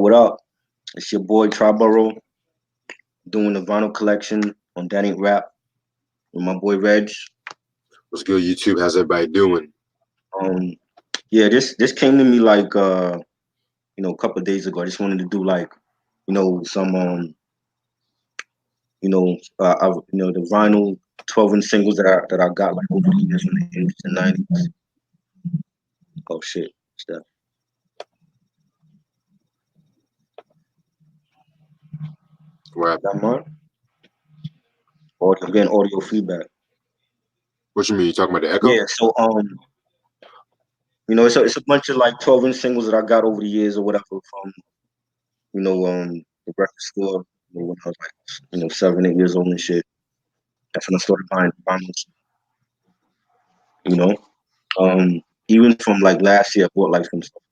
what up? It's your boy Triborough doing the vinyl collection on That Ain't Rap with my boy Reg. What's good, YouTube? How's everybody doing? Um, yeah, this came to me like a couple of days ago. I just wanted to do like some the vinyl 12-inch singles that I got like over the years from the 80s and 90s. Oh shit, what's that? What happened? That mine? Or I'm getting audio feedback. What you mean? You talking about the echo? Yeah, so it's a bunch of like 12-inch singles that I got over the years or whatever from the record store when I was like 7, 8 years old and shit. That's when I started buying vinyls. You know, even from like last year, I bought like some stuff.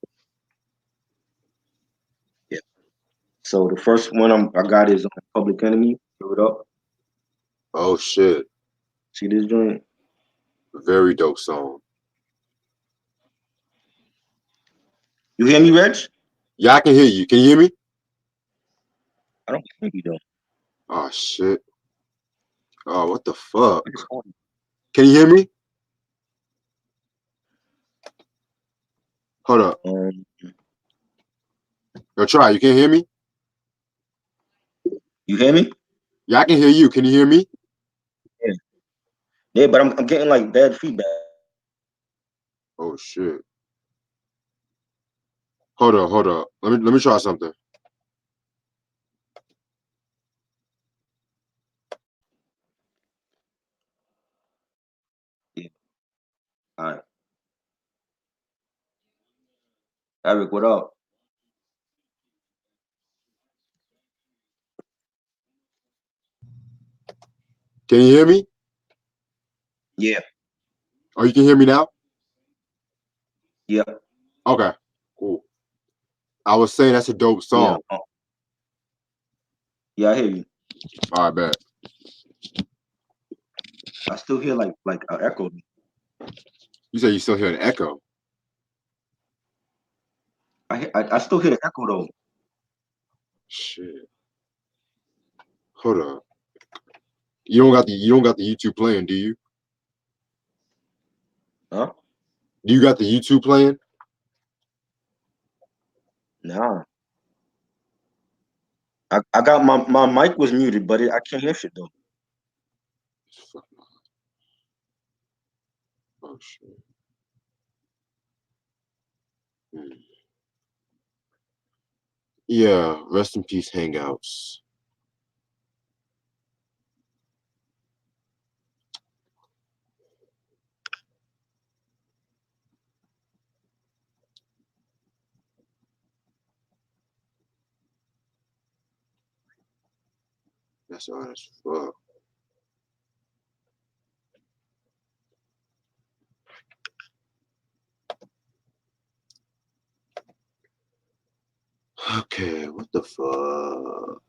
Yeah. So the first one I got is Public Enemy. Give it up. Oh shit! See this joint? Very dope song. You hear me, Reg? Yeah, I can hear you. Can you hear me? I don't think you do. Oh shit! Oh, what the fuck? I just on. Can you hear me? Hold up. Yo, try. You can't hear me? You hear me? Yeah, I can hear you. Can you hear me? Yeah. Yeah, but I'm getting like bad feedback. Oh shit! Hold up, hold up. Let me try something. Yeah. All right. Eric, what up? Can you hear me? Yeah. Oh, you can hear me now? Yeah. Okay, cool. I was saying that's a dope Yeah. song. Yeah, I hear you. All right, bet. I still hear like an echo. You said you still hear an echo. I still hear the echo though. Shit. Hold up. You don't got the YouTube playing, do you? Huh? Do you got the YouTube playing? Nah. I got my mic was muted, but I can't hear shit though. Oh shit. Hmm. Yeah, rest in peace, Hangouts. That's hard as fuck. Okay, what the fuck?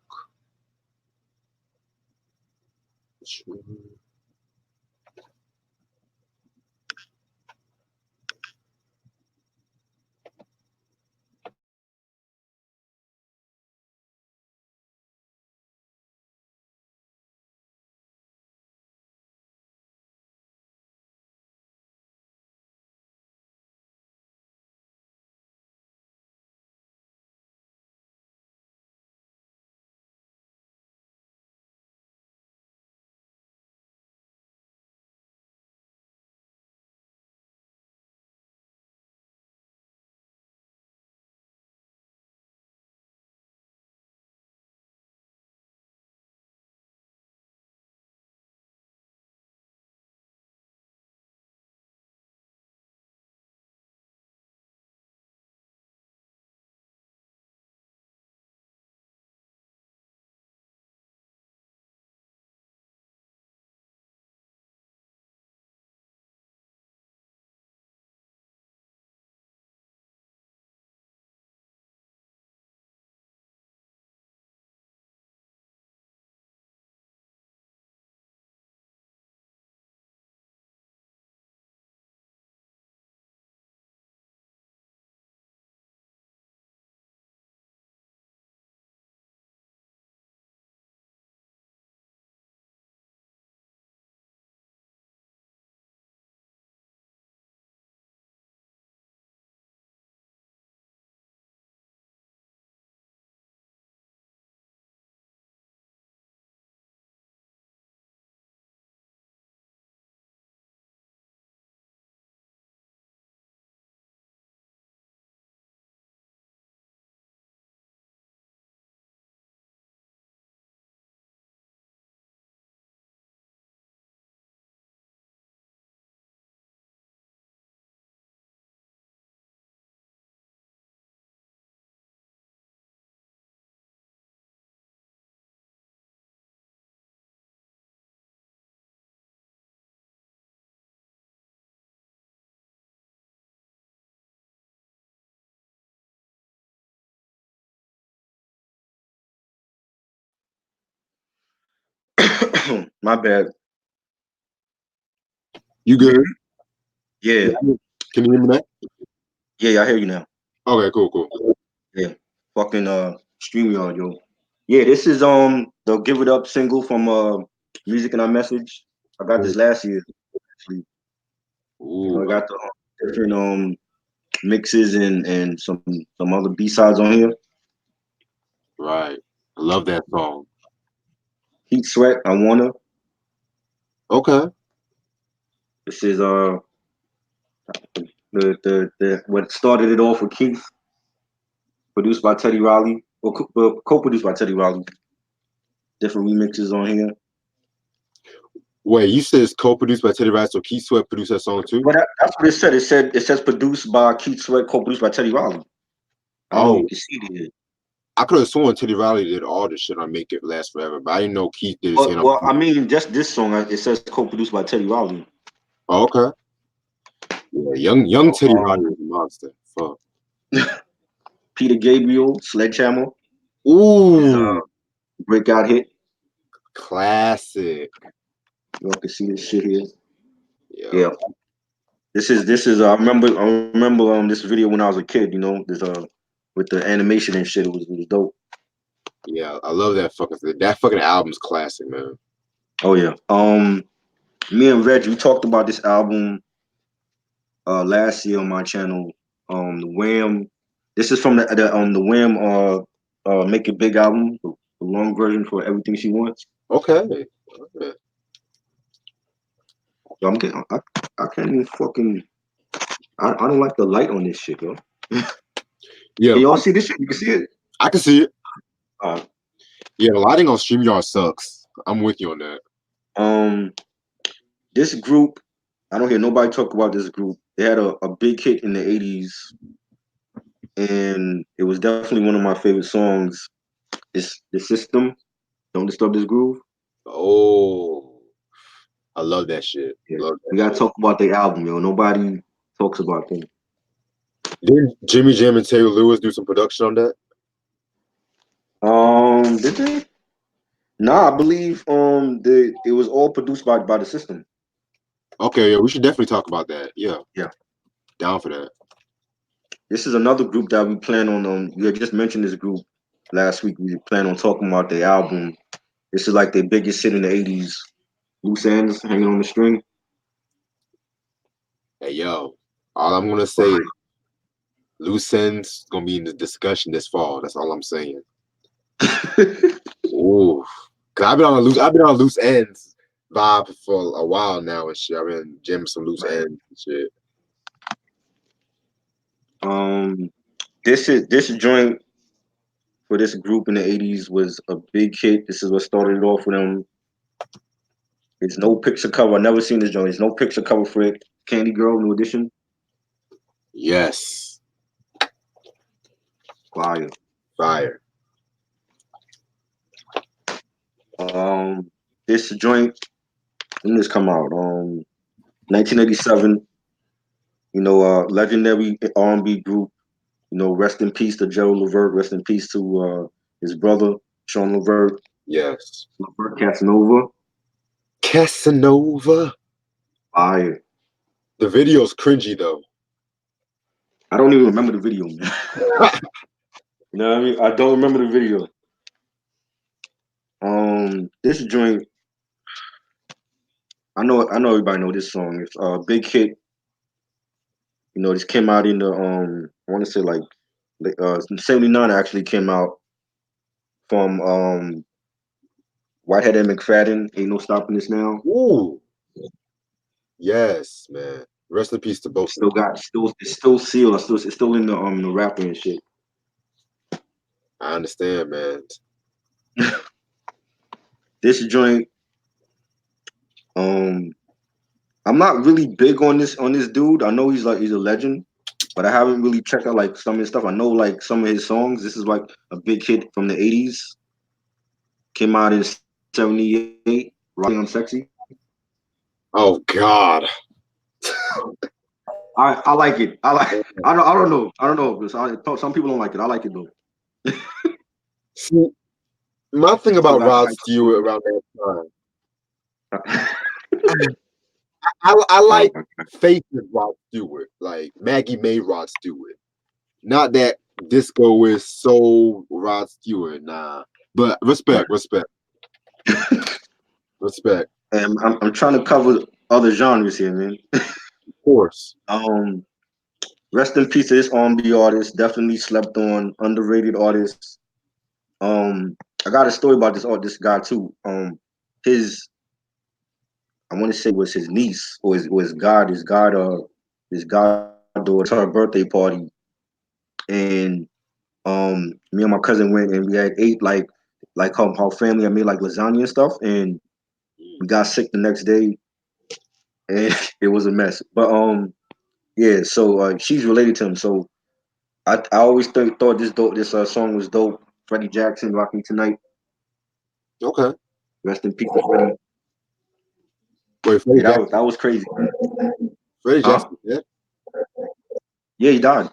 My bad. You good? Yeah, Can you hear me now? yeah, I hear you now. Okay, cool. Yeah, fucking StreamYard, yo. Yeah, this is the Give It Up single from Music and Our Message. I got this last year. Actually. I Ooh, got the different mixes and some other B sides on here. right. I love that song. Heat Sweat, I Wanna. Okay. This is the what started it off with Keith, produced by Teddy Riley, or co-produced by Teddy Riley. Different remixes on here. Wait, you said it's co-produced by Teddy Riley, so Keith Sweat produced that song too? But that's what it said. It says produced by Keith Sweat, co-produced by Teddy Riley. I don't know if Oh, you can see it here. I could have sworn Teddy Riley did all the shit on Make It Last Forever, but I didn't know Keith did his hand on. Well, I mean, just this song, it says co-produced by Teddy Riley. Oh, okay. Yeah, young Teddy Riley is a monster. Fuck. Peter Gabriel, Sledgehammer, is a Ooh, breakout hit. classic. You all can see this shit here. Yeah, Yeah, this is. I remember this video when I was a kid. You know, this with the animation and shit. It was dope. yeah. I love that fucking album's classic, man. Oh yeah. Me and Reg, we talked about this album last year on my channel. The Wham. This is from the Wham Make It Big album, the long version for Everything She Wants. Okay. Yo, I can't even fucking. I don't like the light on this shit, yo. Yeah, Can y'all see this shit? You can see it. I can see it. Uh, Yeah, the lighting on StreamYard sucks. I'm with you on that. um, this group, I don't hear nobody talk about this group. They had a big hit in the '80s, and it was definitely one of my favorite songs. It's The System. Don't Disturb This Groove. Oh, I love that shit. Yeah, Love we that gotta shit. talk about the album, yo. Nobody talks about them. Didn't Jimmy Jam and Taylor Lewis do some production on that? Did they? Nah, I believe it was all produced by the system. Okay, yeah, we should definitely talk about that. Yeah, Yeah. down for that. This is another group that we plan on. You had just mentioned this group last week. We plan on talking about their album. This is like their biggest hit in the '80s. Loose Ends, Hanging on the String. Hey, yo, all I'm gonna say is loose ends gonna be in the discussion this fall. That's all I'm saying. Ooh, cause I've been on loose ends vibe for a while now and shit. I've been jamming some loose Right. ends and shit. Um, this joint for this group in the '80s was a big hit. This is what started it off with them. It's no picture cover. I never seen this joint. It's no picture cover for it. Candy Girl, New Edition. Yes, Fire. fire. This joint, when did this come out? 1987. You know, legendary R&B group. You know, rest in peace to Gerald Levert. Rest in peace to his brother Sean Levert. Yes, Levert Casanova. Casanova. Fire. The video's cringy though. I don't even remember the video, man. You know what I mean? I don't remember the video. This joint, I know everybody know this song. It's a big hit. You know, this came out in the I want to say like '79 actually came out from Whitehead and McFadden. Ain't no stopping this now. Ooh, yes, man. Rest in peace to both of them. It's still sealed. It's still in the rapper and shit. I understand, man. This joint, um, I'm not really big on this dude. I know he's a legend, but I haven't really checked out like some of his stuff. I know like some of his songs. This is like a big hit from the '80s. Came out in '78. Riding on Sexy. Oh God. I like it. I don't know. I don't know. Some people don't like it. I like it though. See, my thing Still about got Rod types. Stewart around that time, I Oh like my God. Faith with Rod Stewart, like Maggie May Rod Stewart. Not that disco is so Rod Stewart, nah. But respect. And I'm trying to cover other genres here, man. Of course. Um, Rest in peace to this R&B artist. Definitely slept on, underrated artist. I got a story about this guy too. His I want to say it was his niece or his goddaughter. It was her birthday party, and me and my cousin went and we had ate like how family I made like lasagna and stuff, and we got sick the next day, and it was a mess. But yeah, so she's related to him, so I always thought this song was dope. Freddie Jackson, Rock Me Tonight. Okay. Rest in peace, to Freddie. Wait, Yeah, that was crazy, Freddie huh? Jackson, yeah? Yeah, he died.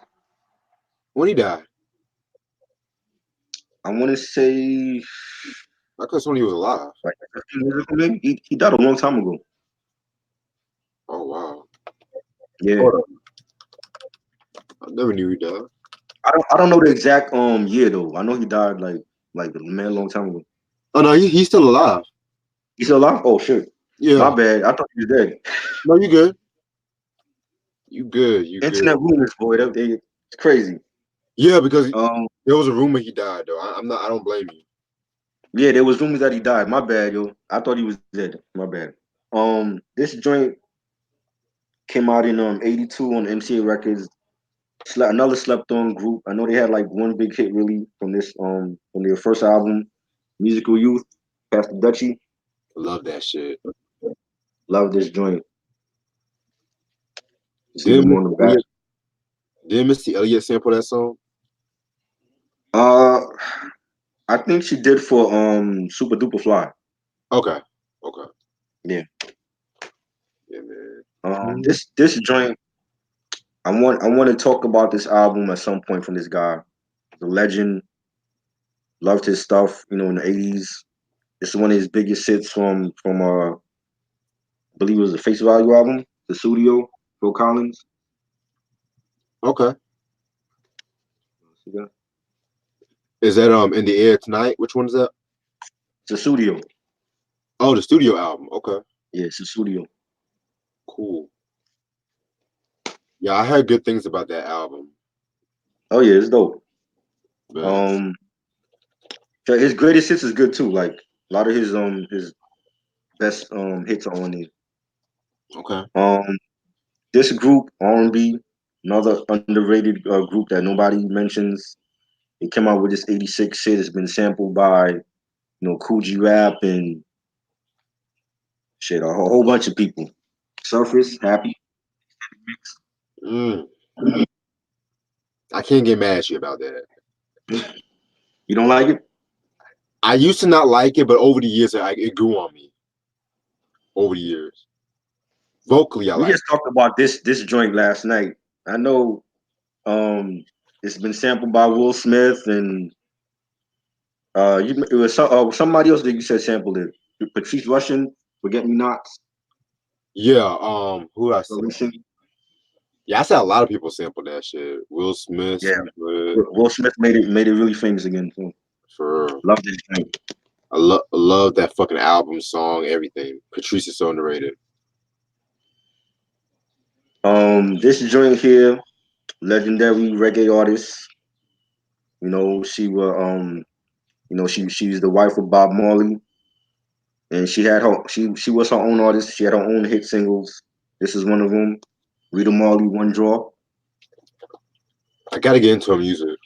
When he died? I want to say I guess when he was alive. like 15 years ago, maybe. He died a long time ago. Oh wow. Yeah, Hold up. I never knew he died. I don't know the exact year though. I know he died like a man long time ago. Oh no, he's still alive. He's still alive? Oh shit, my Yeah. bad. I thought he was dead. No, you good. You good. You good. Internet rumors, boy, it's crazy. Yeah, because Um, there was a rumor he died though. I'm not. I don't blame you. yeah, there was rumors that he died. My bad, yo. I thought he was dead. My bad. This joint came out in '82 on MCA Records. Another slept on group. I know they had like one big hit really from their first album, Musical Youth, Pastor Dutchy. I love that shit. Love this joint. See Did them Missy on the back. Elliott, did Missy Elliott sample that song? Uh, I think she did for Super Duper Fly. Okay. Okay. Yeah. Yeah, man. This joint. I want to talk about this album at some point from this guy. The legend. Loved his stuff. In the '80s. It's one of his biggest hits from I believe it was the Face Value album, The Studio, Phil Collins. Okay. It's Is that in the air tonight? Which one is that? a studio. Oh, the studio album. Okay. Yeah, it's a studio. Cool. Yeah, I heard good things about that album. Oh yeah, it's dope. But Um, so his greatest hits is good too. Like a lot of his best hits are on there. okay. Um, this group R&B, another underrated group that nobody mentions. They came out with this '86 shit. It's been sampled by Cool G Rap and shit a whole bunch of people. Surface, Happy. Mm, I can't get mad at you about that. You don't like it? I used to not like it, but over the years, it grew on me. Over the years, vocally, I We like. just talked about this joint last night. I know it's been sampled by Will Smith and it was somebody else that you said sampled it. Patrice Russian, Forget Me Nots, Yeah. Who I said? recent. Yeah, I said a lot of people sampled that shit. Will Smith, Yeah, sampled it, Will Smith made it really famous again. So for love this joint. I love that fucking album, song, everything. Patrice is so underrated. This joint here, legendary reggae artist. She was she's the wife of Bob Marley, and she was her own artist. She had her own hit singles. This is one of them. Rita Marley, One Draw. I gotta get into her music.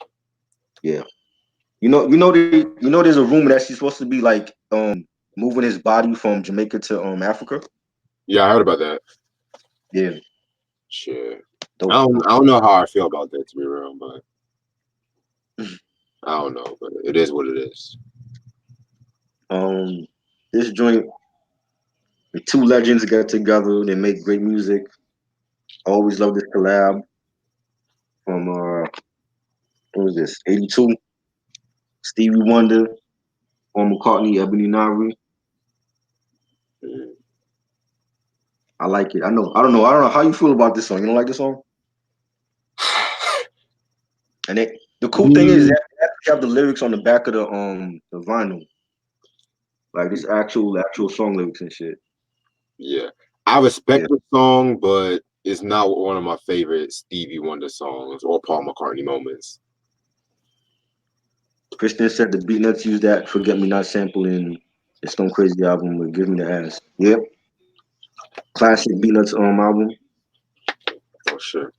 Yeah. There's a rumor that she's supposed to be like moving his body from Jamaica to Africa. Yeah, I heard about that. Yeah, Shit. dope. I don't know how I feel about that to be real, but I don't know. But it is what it is. Um, this joint, the two legends get together. They make great music. I always love this collab from what was this? '82. Stevie Wonder, Paul McCartney, Ebony Nari. Mm. I like it. I know. I don't know. I don't know how you feel about this song. You don't like this song? And the cool thing is Mm, that they actually have the lyrics on the back of the vinyl. Like this actual song lyrics and shit. yeah, I Yeah. respect the song, but it's not one of my favorite Stevie Wonder songs or Paul McCartney moments. Kristen said the Beatnuts used that Forget Me Not sample in the Stone Crazy album with Give Me the Ass. Yep. Classic Beatnuts album. For sure.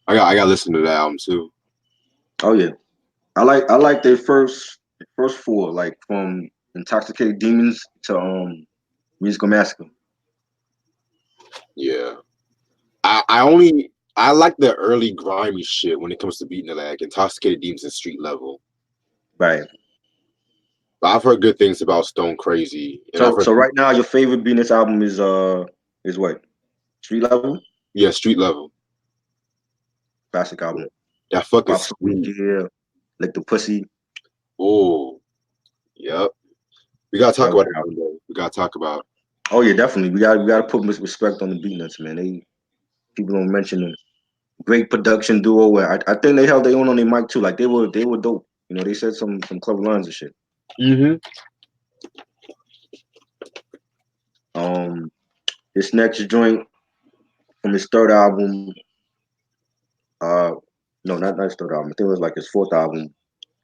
I got to listen to that album too. Oh yeah. I like their first four, like from Intoxicated Demons to Musical Massacre. Yeah. I like the early grimy shit when it comes to beating the like Intoxicated Demons and Street Level. Right. But I've heard good things about Stone Crazy, and I've So heard so right now your favorite Beatnuts album is what? Street Level? yeah, Street Level. Classic Yeah. album. That fucking Pop Smoke sweet. Gear, Lick the Pussy. Oh, yep. We gotta talk Love about that that album. one day. We gotta talk about. Oh yeah, definitely. We gotta put respect on the Beatnuts, man. People don't mention them. Great production duo. Where I think they held their own on their mic too. Like they were dope. You know, they said some clever lines and shit. Mm-hmm. Um, this next joint from his third album, uh, no, not his third album. I think it was like his fourth album.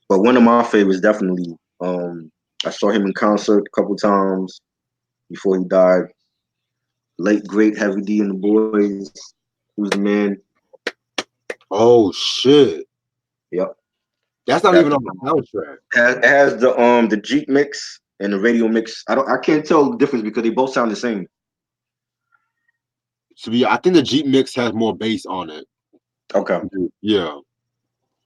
But one of my favorites, definitely. I saw him in concert a couple times before he died. Late great Heavy D and the Boys. Who's the man? Oh shit. Yep. That's not That's even the on the soundtrack. it has the Jeep mix and the radio mix. I can't tell the difference because they both sound the same. So yeah, I think the Jeep mix has more bass on it. Okay. Yeah,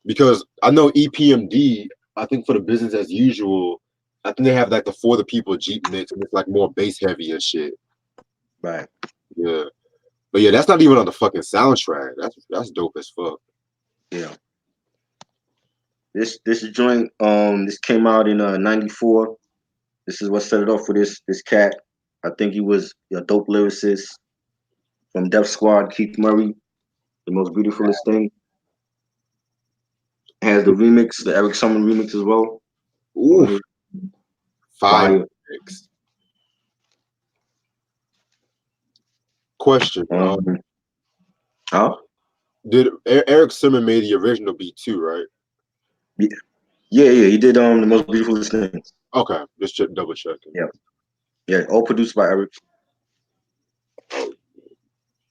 because I know EPMD. I think for the business as usual, I think they have like the For the People Jeep mix, and it's like more bass heavy and shit. Right. Yeah, but yeah, that's not even on the fucking soundtrack. That's dope as fuck. Yeah. This joint this came out in '94. This is what set it off for this cat. I think he was a dope lyricist from Def Squad, Keith Murray, the most beautifulest thing. Has the remix, the Eric Summer remix as well on Oof, his fire fire. mix. Question: Um, huh? Did Eric Simon made the original beat too? Right? Yeah, yeah. He did the most beautifulest thing. Okay, just double checking. Yeah, yeah. All produced by Eric. Oh,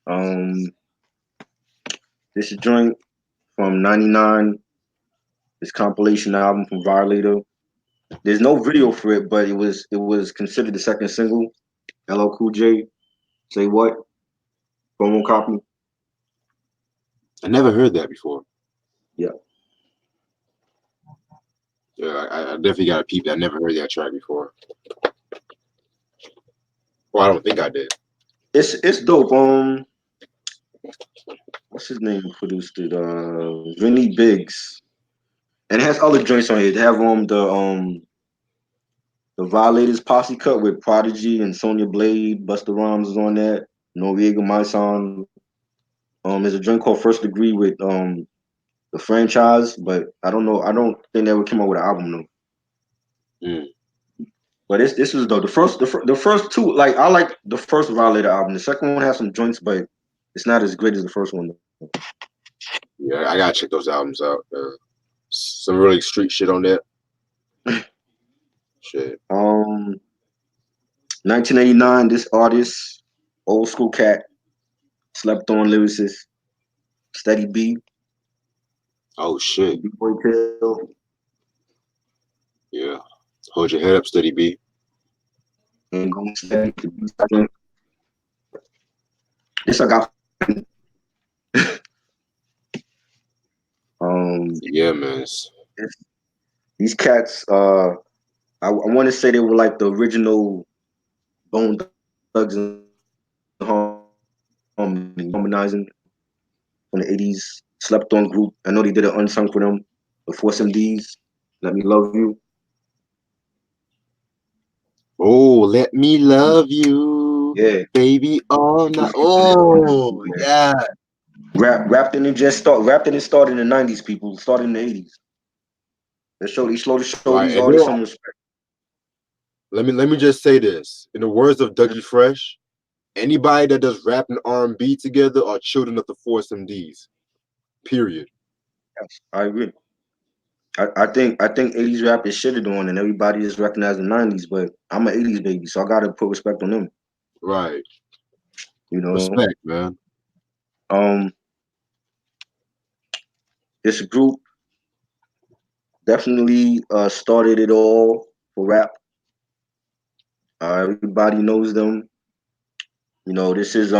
Um, this is joint from '99. This compilation album from Violator. There's no video for it, but it was considered the second single. LL Cool J, Say What? Promo copy. I never heard that before. Yeah, Yeah, I definitely got a peep that. I never heard that track before. Well, I don't think I did. it's dope. What's his name produced it? Vinny Biggs, and it has other joints on it. They have the Violators posse cut with Prodigy and Sonya Blade, Busta Rhymes is on that. Noriega My Song. There's a joint called First Degree with the franchise, but I don't know. I don't think they ever came out with an album though. Mm, But this was though the first two. Like I like the first Violator album. The second one has some joints, but it's not as great as the first one. yeah, I gotta check those albums out. Some really street shit on that. Shit. 1989. This artist, old school cat, slept on lyricist, Steady B, Oh shit. B-Boy Pill, Yeah. Hold your head up, steady B. and Going Steady. The B side. This I got. Um, Yeah, man. this, these cats. I want to say they were like the original Bone Thugs and harmonizing from the '80s. Slept on group. I know they did an unsung for them. The Force MDs. Let Me Love You. Oh, let me love you. you, Yeah. baby, all night. Yeah. Oh, yeah. Rap didn't just start. Rap didn't start in the '90s. People started in the '80s. They slow to show these Right. And artists some respect. let me just say this. In the words of Mhm. Dougie Fresh, anybody that does rap and R&B together are children of the Force MDs. Period. Yes, I agree. I think '80s rap is shitted on, and everybody is recognizing '90s. But I'm an '80s baby, so I gotta put respect on them. Right. You know, Respect, man. um, this group definitely started it all for rap. Everybody knows them. This is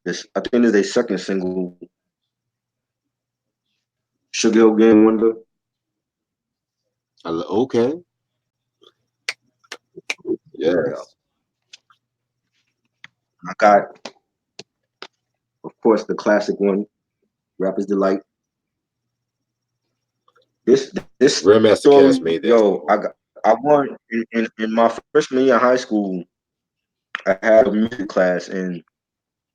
this I think it's their second single, Sugar Hill Gang Wonder. Okay. Yeah, Yes. I got, of course, the classic one, Rapper's Delight. This Grandmaster Cass story, made that yo, song. I won in my freshman year of high school. I had a music class, and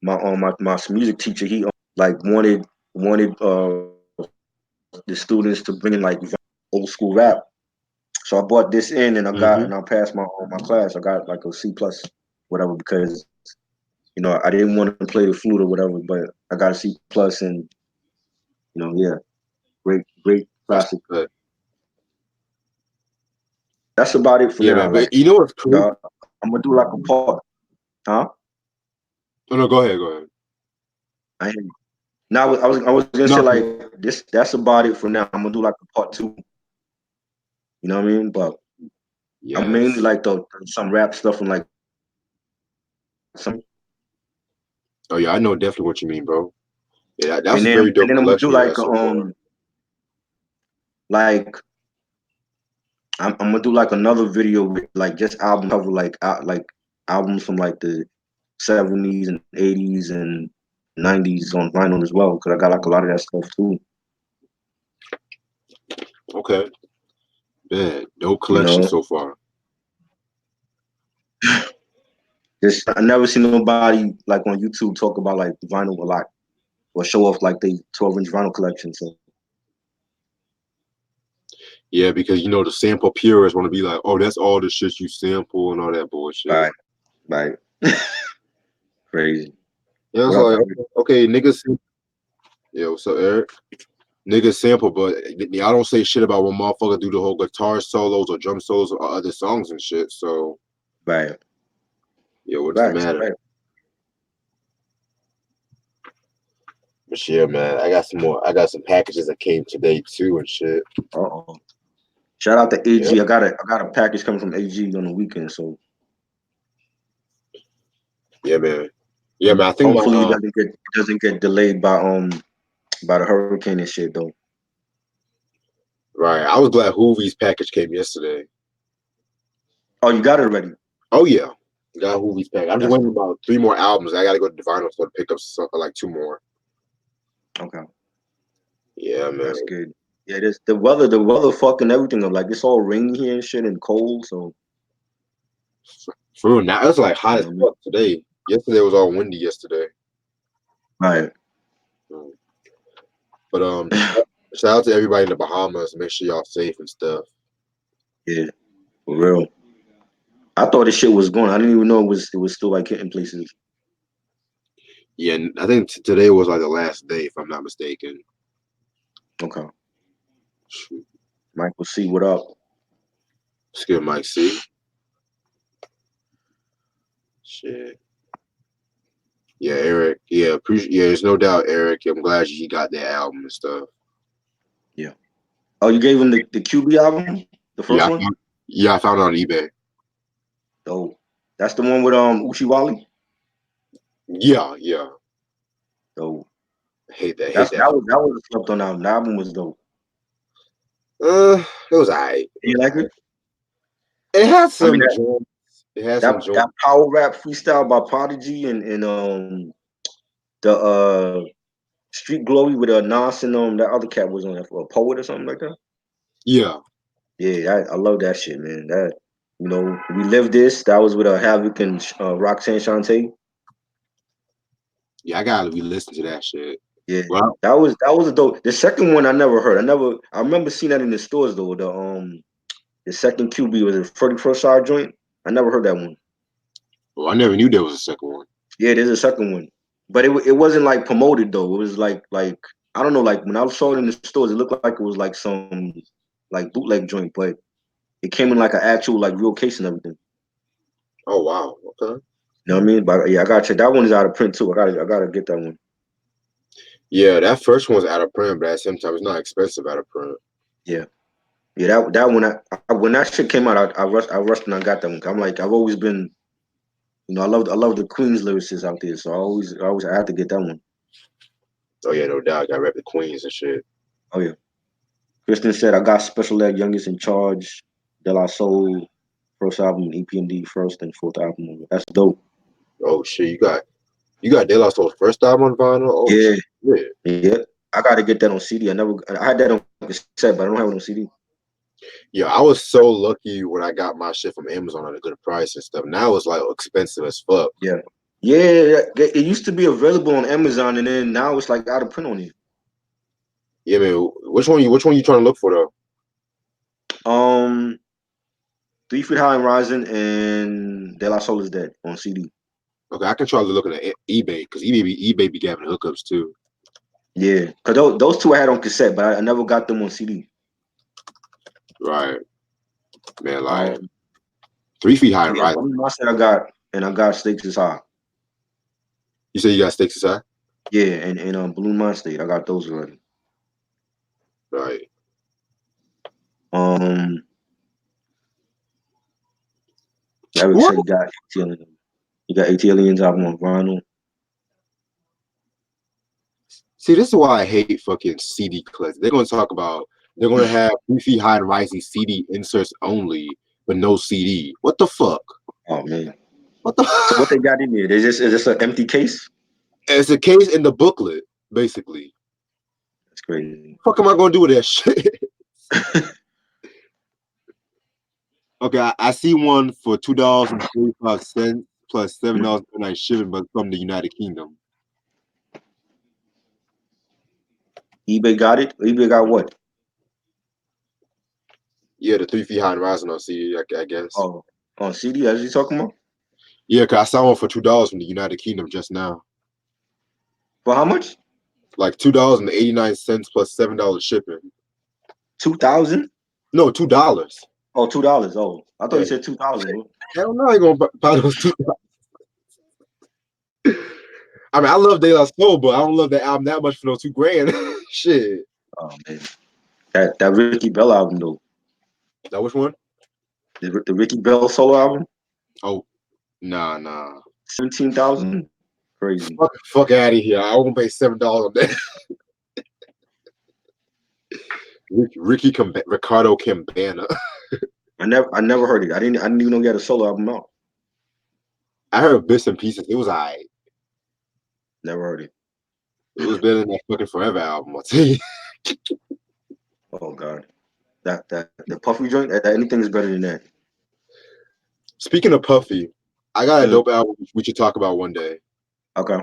my music teacher, he like wanted the students to bring in like old school rap. So I brought this in, and Mm-hmm. I passed my class. I got like a C plus, whatever, because I didn't want to play the flute or whatever, but I got a C plus, and yeah, great That's classic. good. That's about it for Yeah, now. man. Like, But you know what's crazy? I'm gonna do like a part, huh? Oh, no, go ahead. Go ahead. I ain't, now I was gonna say No. like this. That's about it for now. I'm gonna do like a part two. You know what I mean? But I mainly Yes. like the some rap stuff and like some, Oh, yeah. I know definitely what you mean, bro. Yeah, that's and a then very dope I'm gonna do collection you like had so far. like I'm gonna do like another video with like just album cover like albums from like the '70s and '80s and '90s on vinyl as well because I got like a lot of that stuff too. Okay. Man, dope You collection know, so far. just I never seen nobody like on YouTube talk about like vinyl a lot or show off like they 12-inch vinyl collection. So Yeah, because the sample purists want to be like, oh, that's all the shit you sample and all that bullshit. right, right, crazy. Yeah, it's What up, like, Eric? okay, niggas. Yeah, what's up, Eric? Niggas sample, but y'all don't say shit about when motherfucker do the whole guitar solos or drum solos or other songs and shit. So, Right, yeah, what's the right, matter? right. But yeah, man, I got some more. I got some packages that came today too and shit. Uh-oh. Shout out to Yeah, AG. I got a package coming from AG on the weekend, so yeah, man. Yeah, man. I think my hopefully it doesn't get delayed by the hurricane and shit though. right. I was glad Hoovy's package came yesterday. Oh, you got it already. Oh yeah, got Hoovy's package. I'm just That's waiting about 3 more albums. I got to go to the vinyl store to pick up like 2 more. okay. Yeah, man. That's good. Yeah, this the weather fucking everything up. Like it's all rainy here and shit and cold. So For real, now it's like hot you as know what I mean? fuck today. Yesterday was all windy yesterday. Right. Mm. But shout out to everybody in the Bahamas. Make sure y'all safe and stuff. Yeah, for real. I thought this shit was gone. I didn't even know it was still like hitting places. Yeah, and I think today was like the last day, if I'm not mistaken. Okay. Shoot. Michael C, what up? Skip Mike C. Shit. Yeah, Eric. Yeah, appreciate. Yeah, there's no doubt, Eric. I'm glad you got that album and stuff. Yeah. Oh, you gave him the QB album, the first Yeah, one? I found it on eBay. Oh, that's the one with Uchiwali. Yeah, yeah. Oh, Hate that. that was a slept on album. The album was dope. It was alright. You like it? It had I mean some joints. It had some that joints. power rap freestyle by Prodigy and the Street Glory with Nas and that other cat was on that for a poet or something like that. Yeah, Yeah, I love that shit, man. That. You know, we lived this. That was with Havoc and Roxanne Shante. Yeah, I gotta re-listen to that shit. Yeah, Well, that was a dope. The second one I never heard. I remember seeing that in the stores though. The second QB was a Freddie Purcell joint. I never heard that one. I never knew there was a second one. Yeah, there's a second one, but it wasn't like promoted though. It was like I don't know. Like when I saw it in the stores, it looked like it was like some like bootleg joint, but it came in like an actual like real case and everything. Oh wow, okay. You know what I mean? But yeah, I gotta check. That one is out of print too. I gotta get that one. Yeah, that first one's out of print, but at the same time, it's not expensive out of print. Yeah, yeah. That one. When that shit came out, I rushed and I got that one. I'm like I've always been, I love the Queens lyricists out there, so I had to get that one. Oh yeah, no doubt. Got rep the Queens and shit. Oh yeah. Kristen said I got Special Ed Youngest in Charge, De La Soul, first album, EPMD first and fourth album. That's dope. Oh shit, you got De La Soul's first album on vinyl. Oh Yeah, shit. yeah. I gotta get that on CD. I had that on cassette, but I don't have it on CD. Yeah, I was so lucky when I got my shit from Amazon at a good price and stuff. Now it's like expensive as fuck. Yeah. Yeah, it used to be available on Amazon, and then now it's like out of print on it. Yeah, man. Which one you trying to look for though? Um, 3 Feet High and Rising and De La Soul is Dead on CD. Okay, I can try looking at eBay because eBay be giving hookups too. Yeah, cause those two I had on cassette, but I never got them on CD. Right, man. Like Um, 3 feet high and yeah, rising. Balloon Monster I got Stakes is High. You say you got stakes aside? Yeah, and Balloon Monster I got those already. Right. Um, I already What? said you got AT Aliens album on vinyl. See, this is why I hate fucking CD collectors. They're gonna talk about they're gonna have 3 feet high and rising CD inserts only, but no CD. What the fuck? Oh man, What the? so what they got in there? Is this an empty case? It's a case in the booklet, basically. That's crazy. Fuck am I gonna do with that shit? Okay, I see one for $2.45 plus $7.99 shipping, but from the United Kingdom. eBay got it. eBay got what? Yeah, the 3 feet high and rising on CD, I guess. Oh, on CD. That's what you talking about? Yeah, cause I saw one for $2 from the United Kingdom just now. For how much? Like $2.89 plus $7 shipping. 2,000? No, $2. Oh, $2. Oh, I thought you Yeah. said 2,000. Hell no, I ain't gonna buy those $2. I mean, I love De La Soul, but I don't love that album that much for those $2 grand. Shit. Oh man, that Ricky Bell album though. That which one? The Ricky Bell solo album. Oh, nah. 17,000. Crazy. Fuck out of here. I won't pay $7 on that. Ricardo Cambana. I never heard it. I didn't even know he had a solo album out. I heard bits and pieces. It was alright. Never heard it. It was better than that fucking Forever album, I'll tell you. Oh God, that the Puffy joint. Anything is better than that. Speaking of Puffy, I got a Mm, dope album we should talk about one day. okay.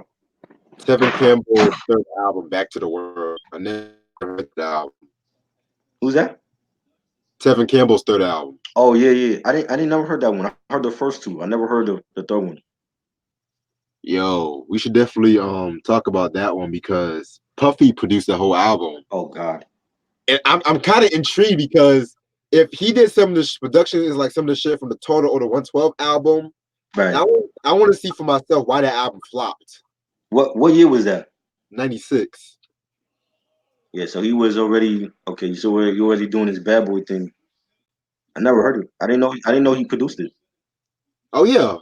Tevin Campbell's third album, Back to the World. I never heard the album. Who's that? Tevin Campbell's third album. Oh yeah. I didn't never heard that one. I heard the first two. I never heard the third one. Yo, we should definitely talk about that one because Puffy produced the whole album. Oh God. And I'm kind of intrigued because if he did some of the production is like some of the shit from the Total or the 112 album, Right. I want to see for myself why that album flopped. What year was that? 96. Yeah. So he was already okay. So you already doing his bad boy thing. I never heard it. I didn't know he produced it. Oh yeah.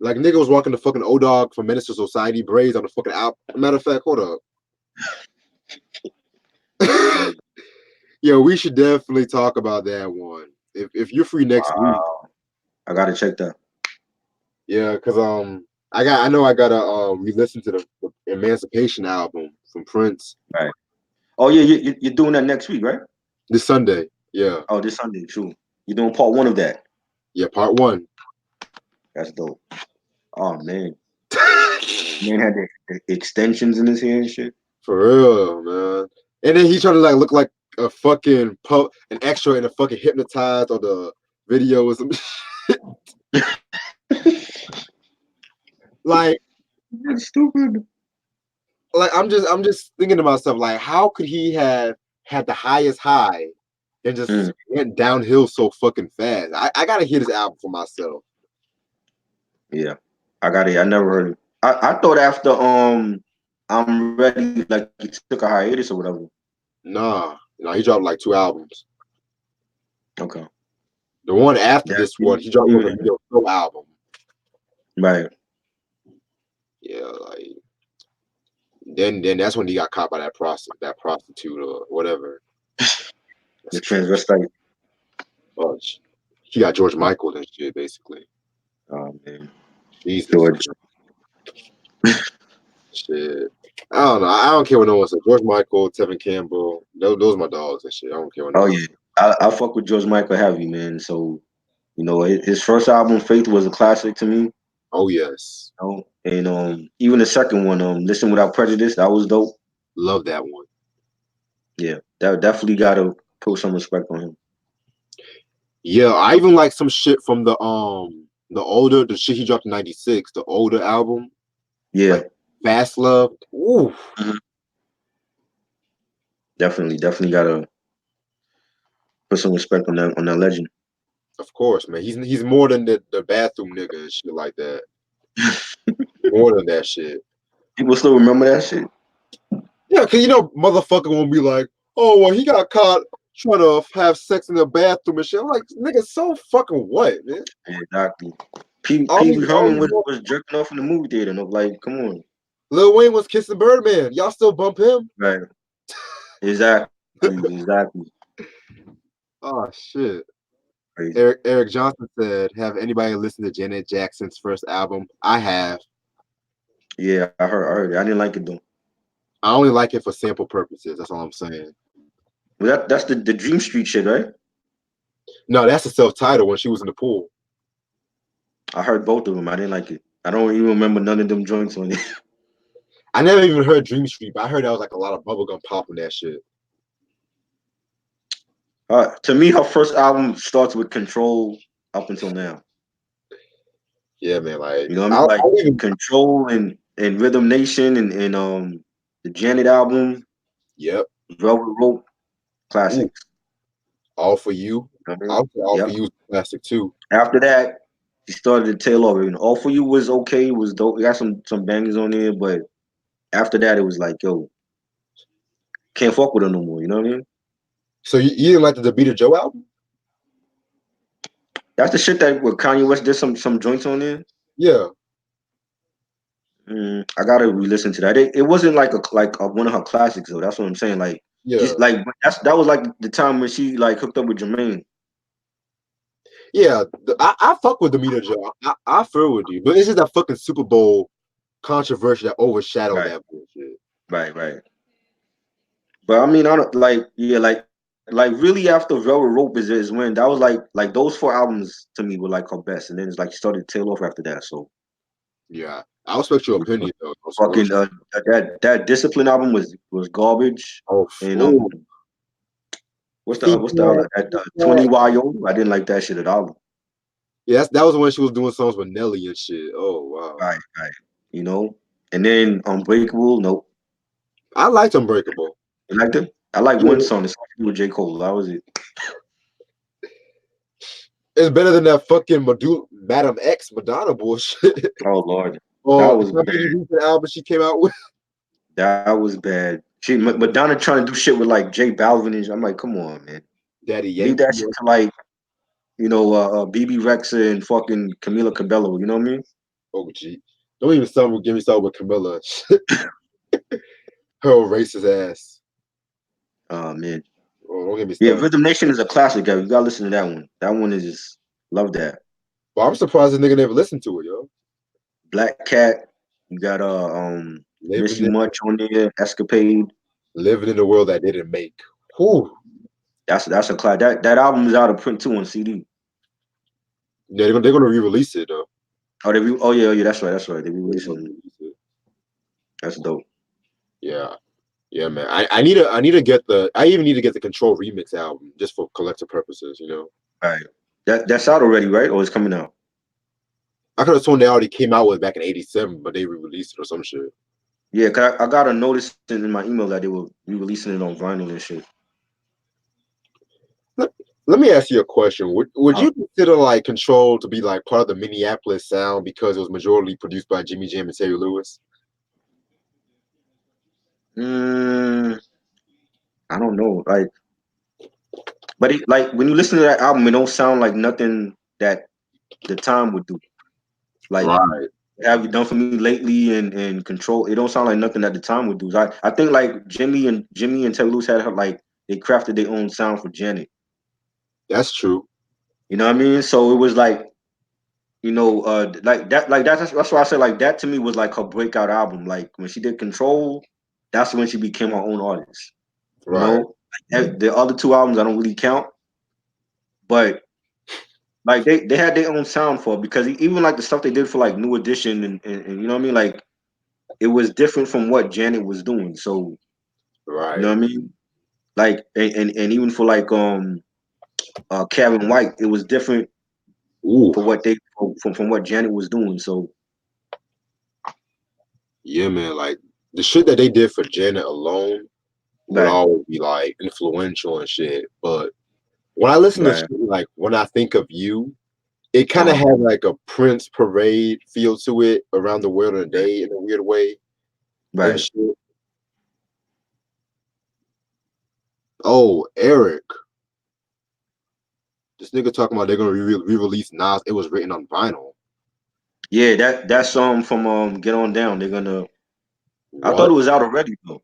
Like nigga was walking the fucking O Dog from Minister Society braids on the fucking album. Matter of fact, hold up. That's crazy. Yo, we should definitely talk about that one. If you're free next week. Wow. I gotta check that. Yeah, because I know I gotta re-listen to the Emancipation album from Prince Right. Oh yeah, you're doing that next week, right? this Sunday. Yeah. Oh, this Sunday, true. You're doing part one of that. Yeah, part one. That's dope. Oh man, man had the extensions in his hair and shit. For real, man. And then he trying to like look like a fucking an extra in a fucking hypnotized or the video or some shit. Like, That's stupid. I'm just thinking to myself, like, how could he have had the highest high and just Mm, went downhill so fucking fast? I gotta hear this album for myself. yeah, I got it. I never heard it. I thought after I'm ready, like he took a hiatus or whatever. Nah, he dropped like 2 albums. Okay. The one after Yeah. this one, he dropped like a video full album. Right. Yeah, like then that's when he got caught by that prostitute or whatever. The That's crazy. transvestite. Oh, he got George Michael and shit, basically. Oh man, Jesus George. Christ. Shit. I don't know. I don't care what no one says. George Michael, Tevin Campbell, those are my dogs and shit. I don't care what no Oh one yeah, says. I fuck with George Michael heavy, man. So his first album, Faith, was a classic to me. Oh yes. And even the second one, Listen Without Prejudice, that was dope. Love that one. Yeah, that definitely got to put some respect on him. Yeah, I even like some shit from the shit he dropped in '96, the older album, Yeah, like Fast Love. Ooh, mhm. Definitely got to put some respect on that legend. of course, man. He's more than the bathroom nigga and shit like that. More than that shit. People still remember that shit. Yeah, cause motherfucker won't be like, oh well, he got caught trying to have sex in the bathroom and shit. I'm like, nigga, so fucking what, man? Yeah, exactly. Pee All Pee these, Wee all Herman these, was jerking off in the movie theater. And I'm like, come on. Lil Wayne was kissing Birdman. Y'all still bump him? Right. Exactly. Oh shit. Crazy. Eric Johnson said, "Have anybody listened to Janet Jackson's first album? I have. Yeah, I heard it. I didn't like it though. I only like it for sample purposes. That's all I'm saying. But that's the Dream Street shit, right? No, that's the self-titled when she was in the pool. I heard both of them. I didn't like it. I don't even remember none of them joints on it. I never even heard Dream Street, but I heard that was like a lot of bubblegum pop in that shit. To me, her first album starts with Control up until now. Yeah, man. Like You know what I I, mean? I Like don't even. Control and Rhythm Nation and the Janet album, Yep. Velvet Rope, Ooh, classics. all for you. You know what I mean? I'll say all for Yep. you is classic too. After that, she started to tail off. All for You was okay, was dope. It got some bangers on there, but after that, it was like, yo, can't fuck with her no more. You know what I mean? So you didn't like the Beat Joe album? That's the shit that with Kanye West did some joints on there. Yeah. I gotta re-listen to that. It wasn't like one of her classics though. That's what I'm saying. Like Yeah. just like that was like the time when she like hooked up with Jermaine. Yeah. I fuck with the Beat Joe. I feel with you, but it's just that fucking Super Bowl controversy that overshadowed Right, that bullshit. right. But I mean, I don't like really after Velvet Rope is when that was like those four albums to me were like her best, and then it's like she started to tail off after that. So Yeah. I respect your opinion though. On some real fucking shit. that Discipline album was garbage, Oh, and ooh. what's the other that 20 YO? I didn't like that shit at all. Yeah, that was when she was doing songs with Nelly and shit. Oh wow. Right. You know, and then Unbreakable. Nope. I liked Unbreakable. You liked it? I like one Yeah. song. It's with J Cole. That was it. It's better than that fucking Madam X Madonna bullshit. Oh Lord, that Or was the bad. recent album she came out with. That was bad. Madonna trying to do shit with like J Balvin and I'm like, come on, man. Daddy Leave Yankee. that shit to like BB Rexa and fucking Camila Cabello. You know what I mean? Oh gee. Don't even give me something with Camilla. Her racist ass. Oh man. Oh, don't get me Yeah, started. Rhythm Nation is a classic, guy. You gotta listen to that one. That one is just love that. But I'm surprised the nigga never listened to it, yo. Black Cat. You got Miss Living You in, Much on there. Escapade. living in the world that didn't make. Whew. That's a class. That album is out of print too on CD. Yeah, they're gonna re-release it though. Oh yeah, oh yeah, that's right. They They're re-released gonna it. re-release it. That's dope. Yeah, yeah, man. I need to get the I even need to get the Control remix album just for collector purposes. You know, All right. That's out already, right? Or it's coming out? I could have sworn they already came out with back in '87, but they re-released it or some shit. Yeah, 'cause I got a notice in my email that they were re-releasing it on vinyl and shit. Let, let me ask you a question. Would Oh. you consider like Control to be like part of the Minneapolis sound because it was majorly produced by Jimmy Jam and Terry Lewis? Mm, I don't know. But like when you listen to that album, it don't sound like nothing that the time would do. Like Right, have you done for me lately and control? It don't sound like nothing that the time would do. I think like Jimmy and Terry Lewis had like they crafted their own sound for Janet. that's true. You know what I mean? So it was like like that's why I said like that to me was like her breakout album. Like when she did Control, that's when she became her own artist. You Right, know, the other two albums I don't really count, but like they had their own sound for it because even like the stuff they did for like New Edition and you know what I mean, like it was different from what Janet was doing. So you know right. what I mean, like and even for like Karen White, it was different Ooh, for what they from what Janet was doing. So yeah, man. Like the shit that they did for Janet alone would right, always be like influential and shit. But when I listen to right, shit, like when I think of you, it kind of uh, had like a Prince parade feel to it around the world today in a weird way and right. shit. Oh, Eric, this nigga talking about they're gonna re-release Nas. It was written on vinyl. Yeah, that's from Get On Down. They're gonna. I thought What? it was out already though.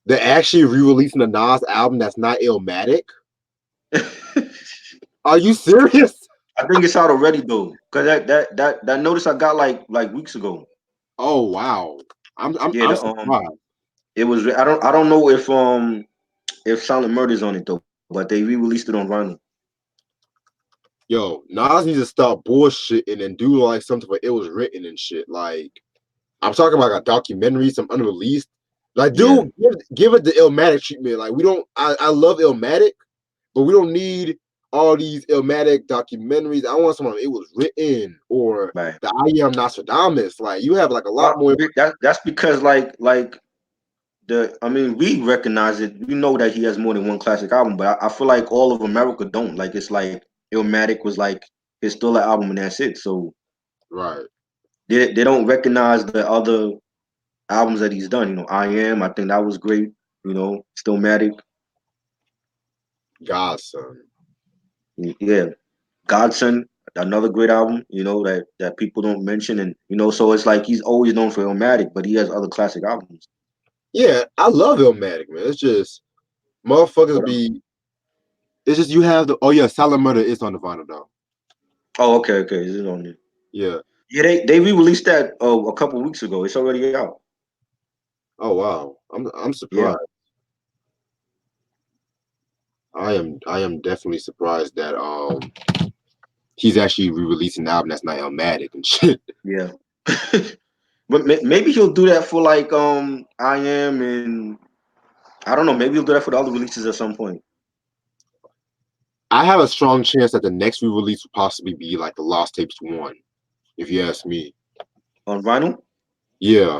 They're actually re-releasing the Nas album that's not Illmatic? Are you serious? I think it's out already though, cause that notice I got like weeks ago. Oh wow. Yeah, I'm surprised. it was. I don't know if Silent Murder's on it though, but they re-released it on vinyl. Yo, Nas needs to stop bullshitting and do like something where it was written and shit. Like I'm talking about a documentary, some unreleased. Like, Yeah, dude, give it the Illmatic treatment. Like, we don't. I love Illmatic, but we don't need all these Illmatic documentaries. I want someone it was written or right. the I Am Nostradamus. Like, you have like a lot Well, more. that's because like the I mean we recognize it. We know that he has more than one classic album, but I feel like all of America don't. Like it's like Illmatic was like his Thriller album and that's it. So Right, they don't recognize the other albums that he's done. You know, I Am. I think that was great. You know, Stillmatic. Godson. Yeah, Godson. Another great album. You know that people don't mention, and you know, so it's like he's always known for Illmatic, but he has other classic albums. Yeah, I love Illmatic, man. It's just motherfuckers What else? be. It's just you have the. Oh yeah, Silent Murder is on the vinyl though. Oh, okay, okay. This is on there. Yeah. Yeah, they re-released that a couple weeks ago. It's already out. Oh wow, I'm Yeah, surprised. I am definitely surprised that he's actually re-releasing an album that's not Illmatic and shit. yeah. But maybe he'll do that for like I Am and I don't know. Maybe he'll do that for the other releases at some point I have a strong chance that the next re-release will possibly be like the Lost Tapes one, if you ask me. on vinyl. Yeah,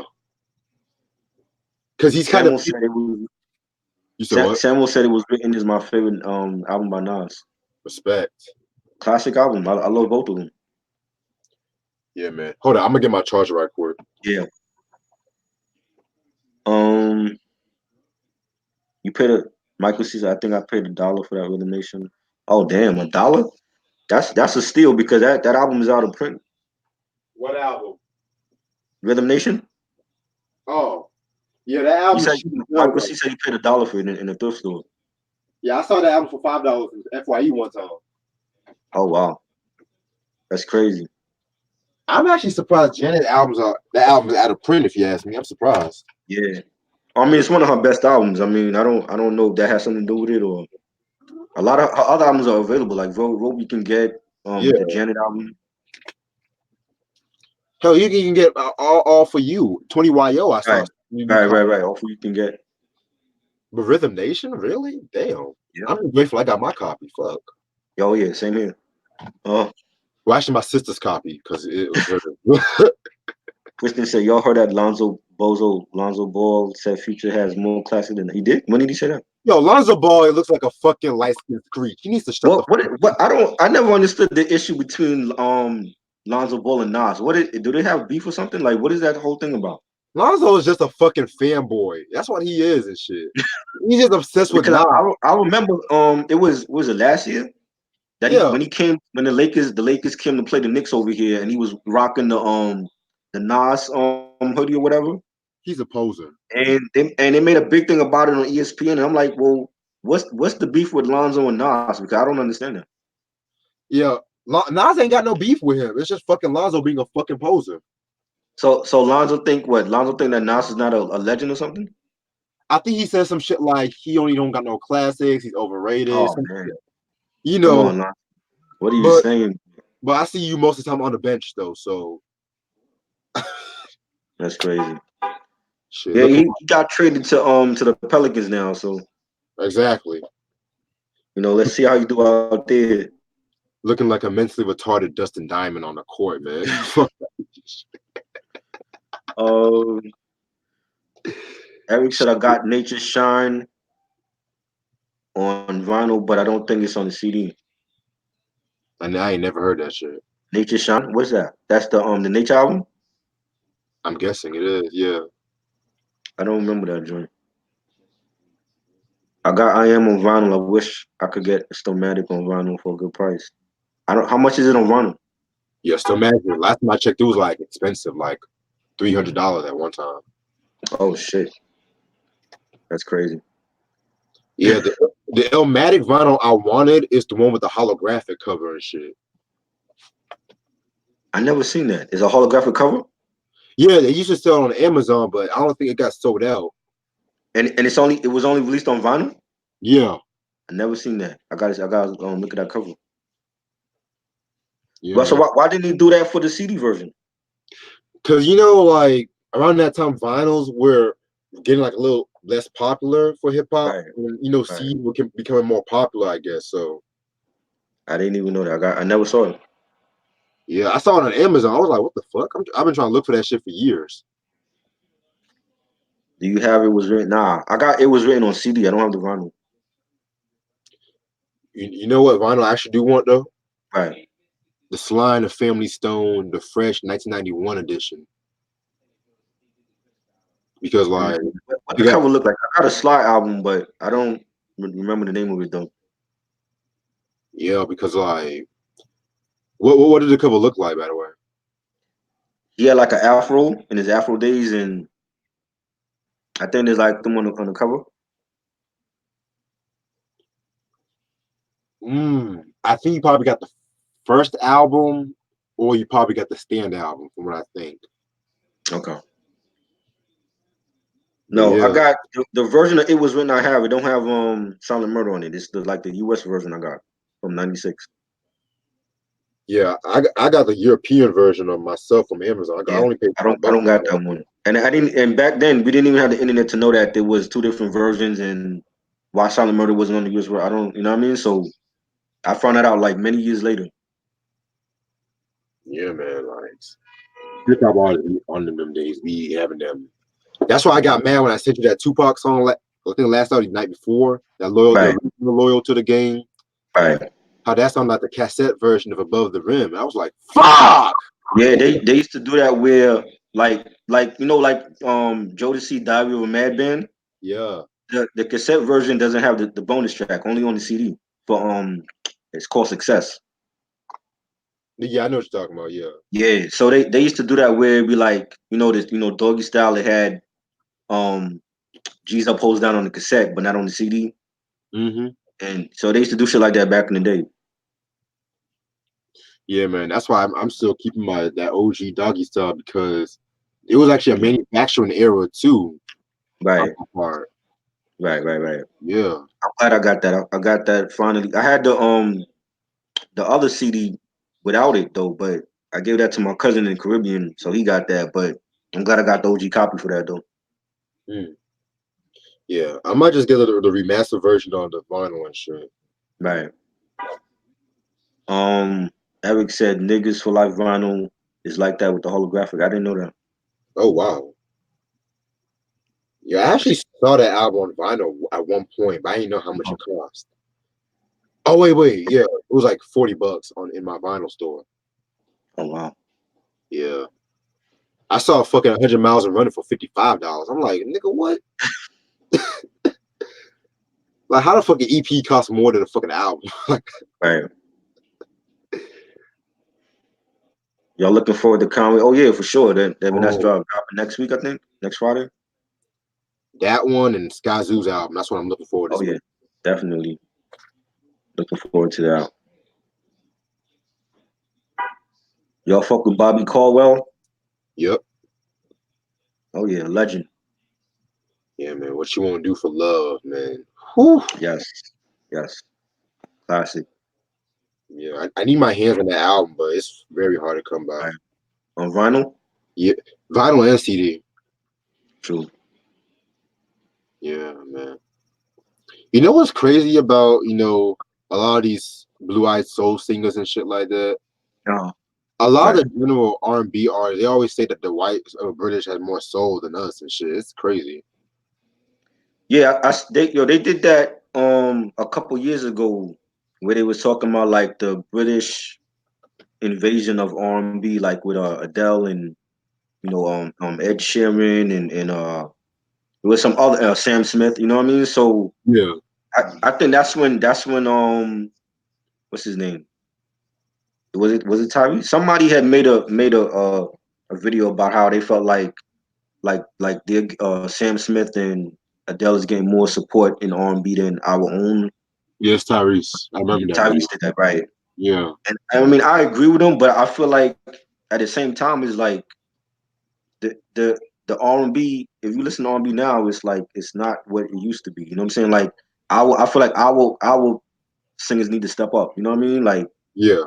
because he's kind of Samuel said it was. you said what? Samuel said it was written is my favorite album by Nas. Respect. Classic album. I love both of them. Yeah, man. Hold on, I'm gonna get my charger right quick. Yeah. Um, you paid a Michael Caesar. I think I paid $1 for that Rhythm Nation. Oh damn, $1? That's a steal because that album is out of print. What album? Rhythm Nation. Oh, yeah, that You album is said cheap as hell Michael though. C said you paid $1 for it in the thrift store. Yeah, I saw that album for $5 FYE one time. Oh wow, that's crazy. I'm actually surprised that album's out of print. If you ask me, I'm surprised. Yeah. I mean, it's one of her best albums. I mean, I don't know if that has something to do with it or a lot of her other albums are available. Like Rope you can get. Yeah. The Janet album. Hell, you can get all for you. 20YO, I saw Right, new right, copy. right, right. Hopefully you can get. But Rhythm Nation, really? Damn. Yeah. I'm grateful I got my copy. Fuck. Oh yeah, same here. Oh, Well, actually, my sister's copy because it was her. Kristen said, y'all heard that Lonzo Ball said Future has more classic than he did? When did he say that? Yo, Lonzo Ball, it looks like a fucking light skinned creep. He needs to shut the fuck up. I never understood the issue between Lonzo Ball and Nas. Do they have beef or something? Like what is that whole thing about? Lonzo is just a fucking fanboy. That's what he is and shit. He's just obsessed with Because Nas. I remember was it last year that he Yeah, when he came when the Lakers came to play the Knicks over here and he was rocking the Nas hoodie or whatever. he's a poser. And they made a big thing about it on ESPN. And I'm like, well, what's the beef with Lonzo and Nas? Because I don't understand that. Yeah, Nas ain't got no beef with him. It's just fucking Lonzo being a fucking poser. So Lonzo think what? Lonzo think that Nas is not a legend or something? I think he said some shit like he only don't got no classics. He's overrated. Oh Some man, shit. You come know, on, Lonzo. What are you but saying? I see you most of the time on the bench though. So That's crazy. shit, Yeah, look he got traded to the Pelicans now. So exactly let's see how you do out there. looking like a mentally retarded Dustin Diamond on the court, man. Um, Eric said I got Nature Shine on vinyl, but I don't think it's on the CD. And I ain't never heard that shit. Nature Shine, what's that? That's the Nature album. I'm guessing it is. Yeah. I don't remember that joint. I got I Am on vinyl. I wish I could get Stomatic on vinyl for a good price. I don't. How much is it on vinyl? Yeah, still imagine. Last time I checked, it was like expensive, like $300 at one time. Oh shit, that's crazy. Yeah, the Illmatic vinyl I wanted is the one with the holographic cover and shit. I never seen that. Is a holographic cover, Yeah, they used to sell it on Amazon, but I don't think it got sold out. and it was only released on vinyl. Yeah, I never seen that. I got look at that cover. yeah, Well, so man. why didn't he do that for the CD version? Because like around that time, vinyls were getting like a little less popular for hip hop, Right, and right. CD were becoming more popular, I guess. So I didn't even know that. I never saw it. yeah, I saw it on Amazon. I was like, what the fuck? I've been trying to look for that shit for years. Do you have it was written? Nah, I got it was written on CD. I don't have the vinyl. You know what vinyl I actually do want though? Right. The Sly and the Family Stone, the fresh 1991 edition. Because Let me like see. What they the got cover look like? I got a Sly album, but I don't remember the name of it though. yeah, because like what did the cover look like by the way? He had like an afro in his afro days, and I think there's like them on the cover. I think you probably got the first album, or you probably got the stand album from what I think. Okay. But No, I yeah, got the version of It Was Written I have. It don't have Silent Murder on it. It's the US version I got from '96. yeah, I got the European version of myself from Amazon. I Yeah. only paid I don't I $5 don't got for that one. And I didn't and back then we didn't even have the internet to know that there was two different versions and why Silent Murder wasn't on the US version. I don't, you know what I mean? So I found that out like many years later. it. Yeah, man, like hip hop artists on them days, we having them. That's why I got mad when I sent you that Tupac song. I think last night, or the night before, that the Right, original loyal to the game. right. How that sounded like the cassette version of Above the Rim. I was like, fuck. Yeah, they used to do that where like Jodeci Diary of a Madman. Yeah, The cassette version doesn't have the bonus track, only on the CD for it's called Success. yeah, I know what you're talking about. Yeah. Yeah, so they used to do that where it'd be like, this, Doggy Style, it had um G's Up Hoes Down on the cassette, but not on the CD. Mm-hmm. And so they used to do shit like that back in the day. Yeah, man. That's why I'm still keeping my that OG doggy style because it was actually a Mhm. manufacturing error too on Right, my part. right. Yeah. I'm glad I got that. I got that finally. I had the other CD. without it though. But I gave that to my cousin in the Caribbean, so he got that. But I'm glad I got the OG copy for that though. Mm. Yeah, I might just get the remastered version on the vinyl and shit. Right. Um, Eric said niggas for life vinyl is like that with the holographic. I didn't know that. Oh wow. Yeah, I actually saw that album on vinyl at one point, but I didn't know how much Oh, it cost. Oh wait, yeah, it was like $40 on in my vinyl store. oh wow. Yeah, I saw fucking 100 miles and running for $55. I'm like, nigga, what? Like, how the fucking EP costs more than a fucking album? Like, Right. Y'all looking forward to Conway? Oh yeah, for sure. That when that's oh, dropping next week, I think next Friday. that one and Skyzoo's album. That's what I'm looking for Oh this yeah, week. definitely looking forward to that. Y'all fuck with Bobby Caldwell? Yep. Oh yeah, legend. Yeah, man. What you want to do for love, man? Whew. Yes, yes, classic. Yeah, I need my hands on that album, but it's very hard to come by. Right. On vinyl, Yeah, vinyl and CD. true. Yeah, man. You know what's crazy about a lot of these blue-eyed soul singers and shit like that? Oh, A lot of right. the general R&B artists, they always say that the whites or British has more soul than us and shit. It's crazy. Yeah, they did that a couple years ago where they was talking about like the British invasion of R&B, like with Adele and Ed Sheeran and there was some other Sam Smith. You know what I mean? So Yeah. I think that's when what's his name? Was it Tyree? Somebody had made a video about how they felt like Sam Smith and Adele is getting more support in R&B than our own. Yes, Tyrese. I remember that video. Tyrese did that, right? Yeah. And I mean, I agree with him, but I feel like at the same time, it's like the the the R&B. If you listen to R&B now, it's like it's not what it used to be. You know what I'm saying? Like I feel like our singers need to step up. You know what I mean? Like Yeah.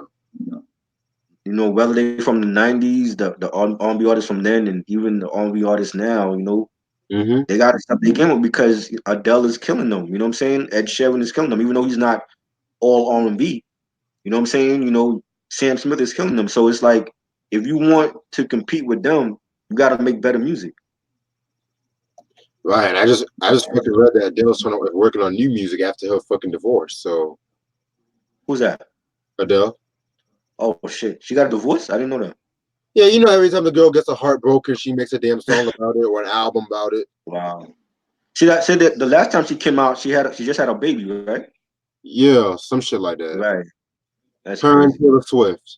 whether they from the '90s, the R&B artists from then, and even the R&B artists now, Mm-hmm. they got to step their game up because Adele is killing them. You know what I'm saying? Ed Sheeran is killing them, even though he's not all R&B. You know what I'm saying? Sam Smith is killing them. So it's like if you want to compete with them, you got to make better music. Right. I just fucking read that Adele's working on new music after her fucking divorce. So Who's that? Adele. Oh shit, she got a divorce. I didn't know that. Yeah, every time the girl gets a heartbroken, she makes a damn song about it or an album about it. Wow. She said that the last time she came out, she just had a baby, right? Yeah, some shit like that. Right. That's Her and crazy. Taylor Swift.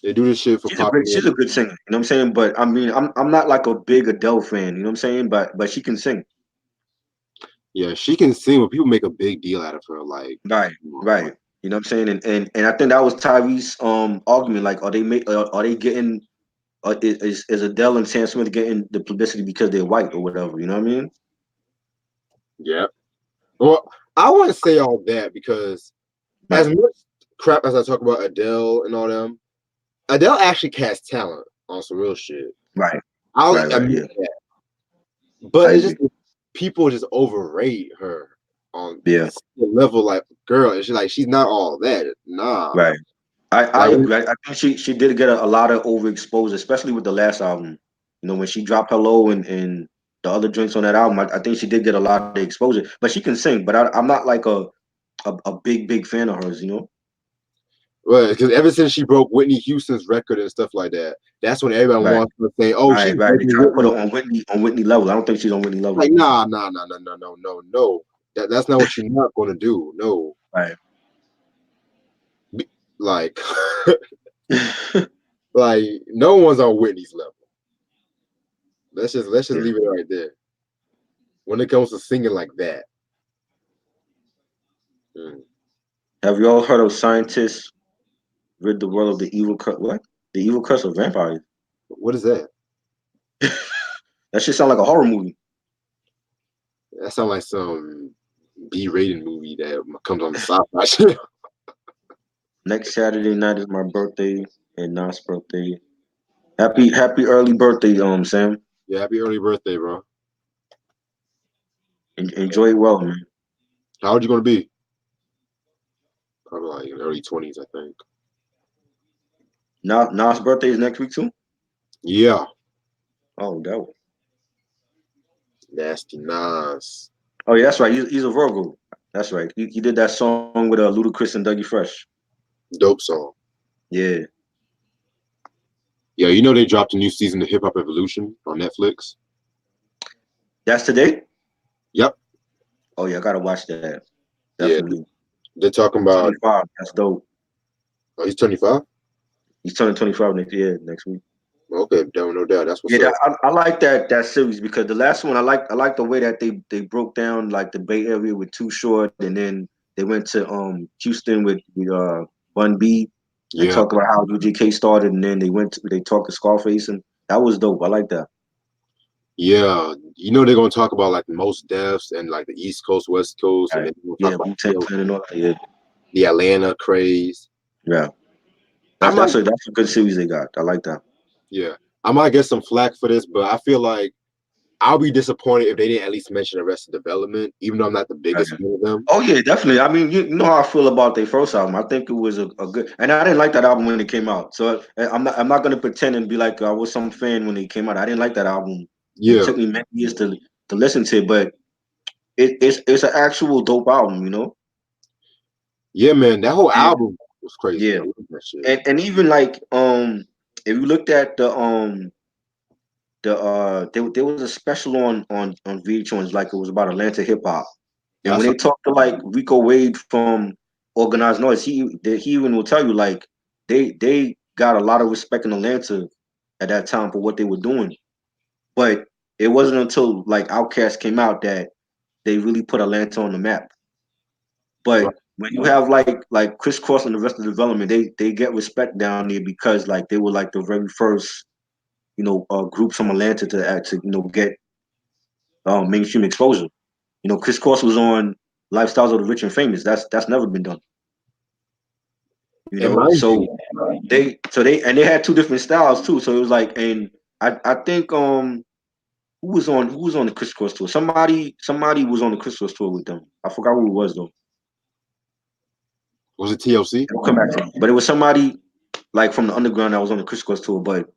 They do this shit for She's a popularity. good singer. You know what I'm saying? But I mean, I'm not like a big Adele fan. You know what I'm saying? But she can sing. Yeah, she can sing, but people make a big deal out of her. Like, Right. come on, Right. You know what I'm saying? And I think that was Tyrese's argument. Like, are they getting is Adele and Sam Smith getting the publicity because they're white or whatever? You know what I mean? yeah. Well, I wouldn't say all that because as Right. much crap as I talk about Adele and all them, Adele actually has talent on some real shit. Right. I'll Right. Right. admit Yeah. that. But I it's just agree. people just overrate her on Yeah. the level like girl, and she's not all that. Nah. Right. I Like agree. I think she did get a lot of overexposure, especially with the last album. When she dropped Hello and the other joints on that album, I think she did get a lot of exposure. But she can sing. But I'm not like a big fan of hers. well, because ever since she broke Whitney Houston's record and stuff like that, that's when everyone Right. wants to say, "Oh, she's Right. Right. They breaking try to put her Whitney." on Whitney level. I don't think she's on Whitney level. Like, nah, nah, nah, nah, no, no, no, no. That's not what you're not gonna do. No, Right. like, like no one's on Whitney's level. Let's just Yeah. leave it right there. When it comes to singing like that, mm. Have you all heard of scientists rid the world of the evil curse? What? The evil curse of vampires? What is that? That shit sound like a horror movie. That sounds like some B-rated movie that comes on the sci-fi channel. Next Saturday night is my birthday and Nas' birthday. Happy early birthday, Sam. Yeah, happy early birthday, bro. Enjoy it well, man. How old you gonna be? Probably like in early 20s, I think. Nas' birthday is next week too. Yeah, Oh, that. nasty Nas. Oh yeah, that's right. He's a Virgo. That's right. He did that song with Ludacris and Dougie Fresh. Dope song. Yeah, Yeah, you know they dropped a new season of Hip Hop Evolution on Netflix. that's today. Yep. Oh yeah, I gotta watch that. Yeah, Definitely. they're talking about. 25. That's dope. Oh, he's 25. He's turning 25 next year, next week. Okay, no doubt. That's what's Yeah, up. I like that series because the last one I like the way that they broke down like the Bay Area with Too Short, and then they went to Houston with Bun B and Yeah, talked about how UGK started, and then they talked to Scarface, and that was dope. I like that. yeah. You know they're gonna talk about like most deaths and like the East Coast, West Coast, and Right. then we'll talk Yeah, about Wu-Tang Clan and all that. Yeah, the Atlanta craze. yeah. I That's might, that's a that's a good series they got. I like that. yeah, I might get some flack for this, but I feel like I'll be disappointed if they didn't at least mention Arrested Development, even though I'm not the Right. biggest fan of them. Oh yeah, definitely. I mean, you know how I feel about their first album. I think it was a good, and I didn't like that album when it came out. So I'm not gonna pretend and be like I was some fan when it came out. I didn't like that album. It Yeah, took me many years to listen to it, but it's an actual dope album, you know. yeah, man, that whole And album was crazy. yeah, I love that shit. and even like if you looked at there was a special on VH1, like it was about Atlanta hip hop. Yeah, And I when saw, they talk to like Rico Wade from Organized Noise, he even will tell you like they got a lot of respect in Atlanta at that time for what they were doing. But it wasn't until like Outkast came out that they really put Atlanta on the map. right. But when you have like Chris Cross and the rest of the development, they get respect down there because like they were like the very first groups from Atlanta to actually get mainstream exposure. Chris Cross was on Lifestyles of the Rich and Famous. That's never been done. And mind So you, they had two different styles too. So it was like, and I think who was on the Chris Cross tour? Somebody was on the Chris Cross tour with them. I forgot who it was though. was it TLC? It'll come back to me. But it was somebody like from the underground that was on the Chris Cross tour. But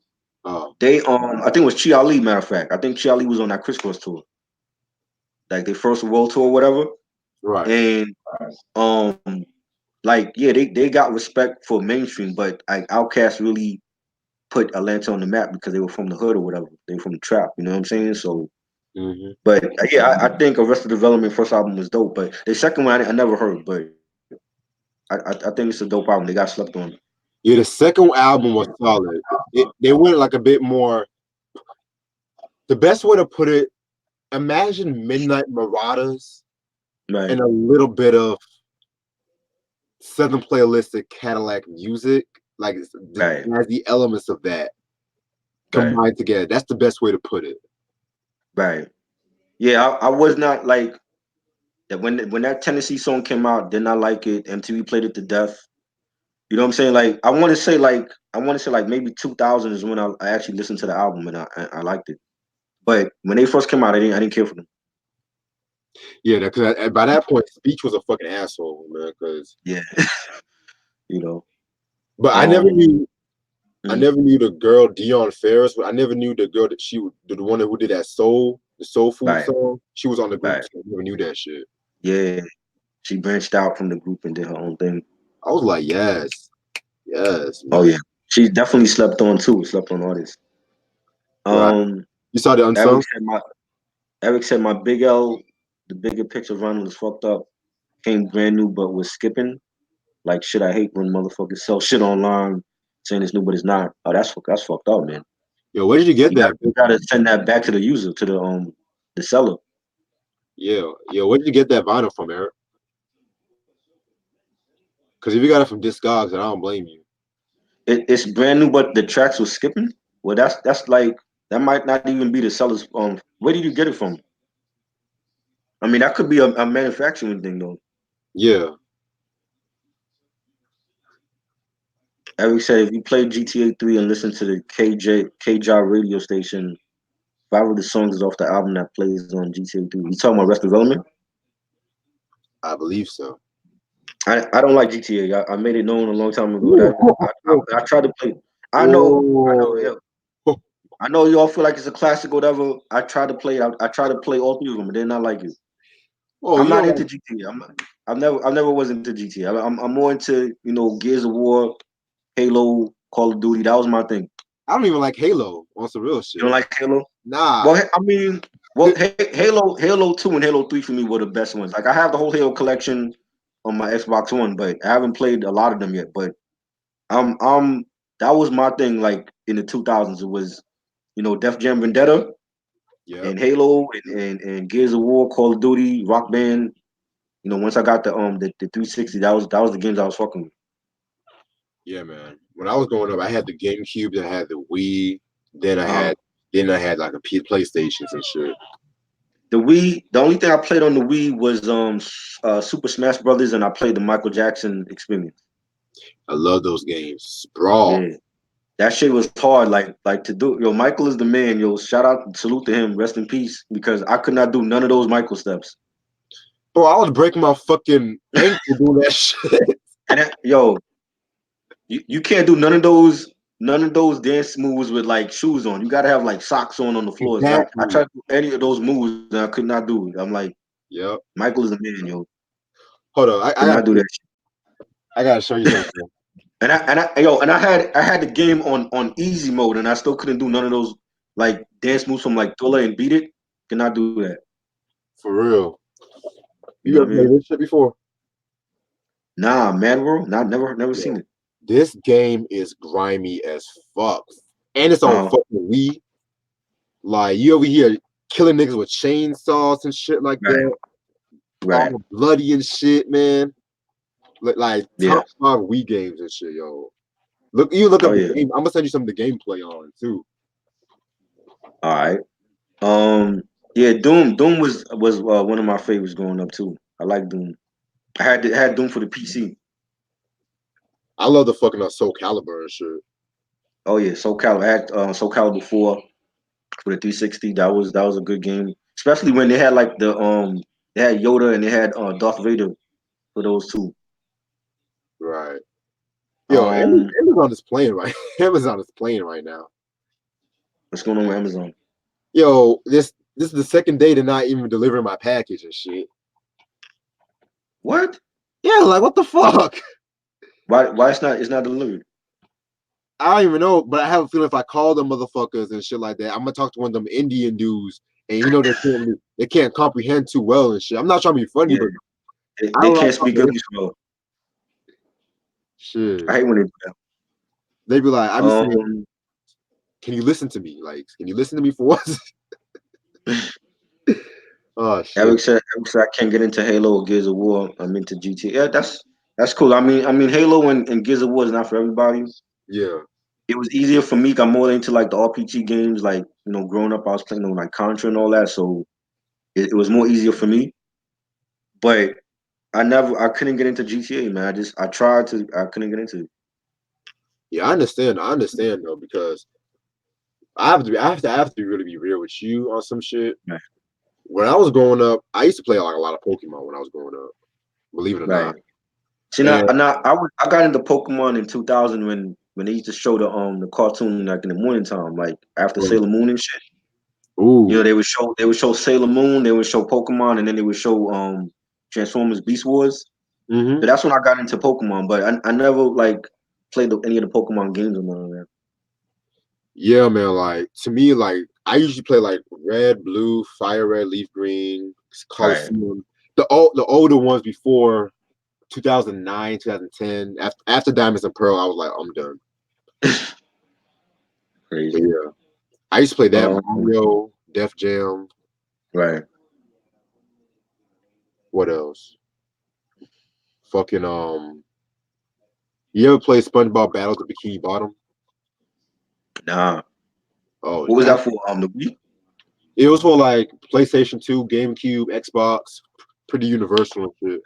Oh, they I think it was Chi Ali. Matter of fact, I think Chi Ali was on that Chris Cross tour, like their first world tour, or whatever. right. And um like yeah, they got respect for mainstream, but like Outkast really put Atlanta on the map because they were from the hood or whatever. They were from the trap, you know what I'm saying? So, Hmm. but yeah, I think Arrested Development first album was dope, but the second one I never heard, but I think it's a dope album. They got slept on. Yeah, the second album was solid. They went like a bit more. The best way to put it, imagine Midnight Marauders Right, and a little bit of Southern playalistic Cadillac music, like right, has the elements of that right, combined together. That's the best way to put it. right. Yeah, I was not like that when that Tennessee song came out. Did not like it. MTV played it to death. You know what I'm saying? Like I want to say like maybe 2000 is when I actually listened to the album and I liked it. But when they first came out, I didn't care for them. Yeah, because by that point, Speech was a fucking asshole, man. Because, Yeah, you know. but Um, I mm, never knew the girl Dion Ferris. But I never knew the girl that the one who did that the soul food right, song. She was on the group right. too. I never knew that shit. Yeah, she branched out from the group and did her own thing. I was like, yes, yes, Oh man. yeah, she definitely slept on too. Slept on artists. Right. Um, You saw the Eric unsung? said my Eric said my big L, the bigger picture run was fucked up. Came brand new, but was skipping. Like shit, I hate when motherfuckers sell shit online saying it's new, but it's not. Oh, that's fucked up, man. Yo, where did you get You gotta that? you gotta send that back to the user, to the seller. Yeah, yo, where did you get that vinyl from, Eric? Because if you got it from Discogs, then I don't blame you. It's brand new, but the tracks was skipping. Well, that's like that might not even be the seller's. Where did you get it from? I mean, that could be a manufacturing thing though. Yeah, Eric said if you play GTA 3 and listen to the KJ radio station, 5 of the songs is off the album that plays on GTA 3. You talking about Rest Development? I believe so. I don't like GTA. I made it known a long time ago Ooh, that I tried to play. I know, oh, yeah. I know you all feel like it's a classic or whatever. I tried to play it. I tried to play all 3 of them, but they're not like it. oh, I'm you not don't into like, GTA. I never was into GTA. I'm more into Gears of War, Halo, Call of Duty. That was my thing. I don't even like Halo on some real You don't shit. like Halo? Nah. Well, I mean, well, Halo 2 and Halo 3 for me were the best ones. Like I have the whole Halo collection on my Xbox One, but I haven't played a lot of them yet. But that was my thing. Like in the 2000s, it was Def Jam Vendetta Yep. and Halo and Gears of War, Call of Duty, Rock Band. Once I got the 360, that was the games I was fucking with. Yeah, man. When I was growing up, I had the GameCube, then I had the Wii, then I Uh-huh. had then I had like a PlayStations and shit. The Wii, the only thing I played on the Wii was Super Smash Brothers, and I played the Michael Jackson Experience. I love those games. Sprawl. Yeah, that shit was hard. Like to do. Yo, Michael is the man. Yo, shout out, salute to him. Rest in peace. Because I could not do none of those Michael steps. Bro, I was breaking my fucking ankle doing that shit. And yo, you can't do none of those dance moves with like shoes on. You gotta have like socks on the floors. I Exactly. tried to do any of those moves and I could not do it. I'm like, Yep. Michael is the man, yo. Hold on. Could not do that shit. I gotta show you something. And I had the game on easy mode, and I still couldn't do none of those like dance moves from like Thriller and Beat It. Cannot do that. For real. You You know ever what I played mean? this shit before? Nah, Mad World, not never seen Yo, it. this game is grimy as fuck. And it's on Uh, fucking Wii. Like you over here killing niggas with chainsaws and shit like right, that. right, All bloody and shit, man. Like yeah. top 5 Wii games and shit, yo. Look Oh up the yeah. game. I'm gonna send you some of the gameplay on too. All right. Yeah. Doom was one of my favorites growing up too. I like Doom. I had Doom for the PC. I love the fucking Soul Calibur and shit. Oh yeah, Soul Calibur. I had Soul Calibur 4 for the 360. That was a good game, especially when they had like they had Yoda and they had Darth Vader for those two. Right. Yo, Um, Amazon is playing right. Amazon is playing right now. what's going on with Amazon? Yo, this is the second day to not even deliver my package and shit. What? Yeah, like what the fuck? Why it's not delivered? I don't even know, but I have a feeling if I call them motherfuckers and shit like that, I'm gonna talk to one of them Indian dudes, and they can't comprehend too well and shit. I'm not trying to be funny, Yeah, but I they don't like can't speak talking English well. shit. I hate when they do They be like, I that. be saying, can you listen to me? Like, can you listen to me for once? Oh shit. Eric said I can't get into Halo or Gears of War. I'm into GT. Yeah, that's cool. I mean, Halo and Gears of War is not for everybody. Yeah. It was easier for me. I'm more into like the RPG games. Like growing up, I was playing like Contra and all that, so it was more easier for me. But I couldn't get into GTA, man. I tried to, I couldn't get into it. Yeah, I understand. I understand though, because I have to really be real with you on some shit. Right. When I was growing up, I used to play like a lot of Pokemon when I was growing up, believe it or Right. not. See, now, And now I got into Pokemon in 2000 when they used to show the cartoon like in the morning time, like after Sailor Moon and shit. ooh, They would show Sailor Moon, they would show Pokemon, and then they would show Transformers Beast Wars. mm-hmm. So that's when I got into Pokemon, but I never like played any of the Pokemon games or none of that. Yeah, man. Like to me, like I usually play like Red, Blue, Fire Red, Leaf Green, Right. Coliseum. The older ones before 2009, 2010. After Diamonds and Pearl, I was like, I'm done. But Crazy. yeah, I used to play that Um, Mario, Def Jam. right. What else? Fucking You ever play SpongeBob Battles at Bikini Bottom? Nah. Oh, What was that for? The Wii? it was for like PlayStation 2, GameCube, Xbox, pretty universal and shit.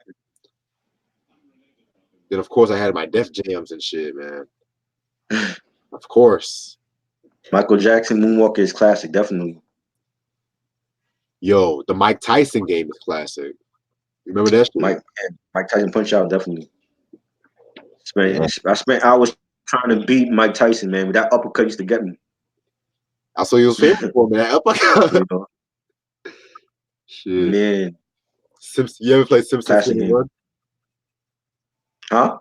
Then of course I had my Def Jams and shit, man. Of course. Michael Jackson Moonwalker is classic, definitely. Yo, the Mike Tyson game is classic. You remember that shit? Mike Tyson Punch Out, definitely. Yeah. I spent hours trying to beat Mike Tyson, man, but that uppercut used to get me. I saw you was famous for, man. You know, Shit. man, You ever played Simpsons Hit classic and game. Run? Huh?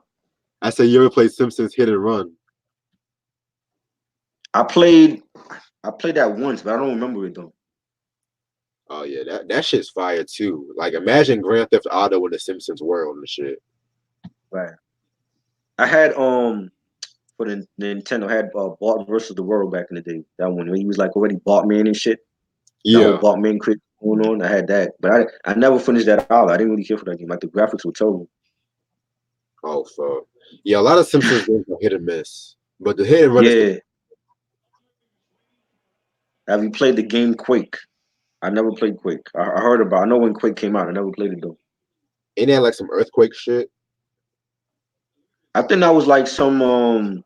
I said you ever played Simpsons Hit and Run? I played I played that once, but I don't remember it though. Oh yeah, that shit's fire too. Like imagine Grand Theft Auto in the Simpsons world and shit. Right. I had for the Nintendo I had Bart versus the World back in the day. That one when he was like already Bartman and shit. The whole Yeah. Bartman crit going on. I had that, but I never finished that out. I didn't really care for that game. Like the graphics were terrible. Oh fuck. Yeah, a lot of Simpsons games are hit and miss. But the hit and run is the Yeah. Have you played the game Quake? I never played Quake. I heard about. I know when Quake came out. I never played it though. ain't that like some earthquake shit? I think that was like some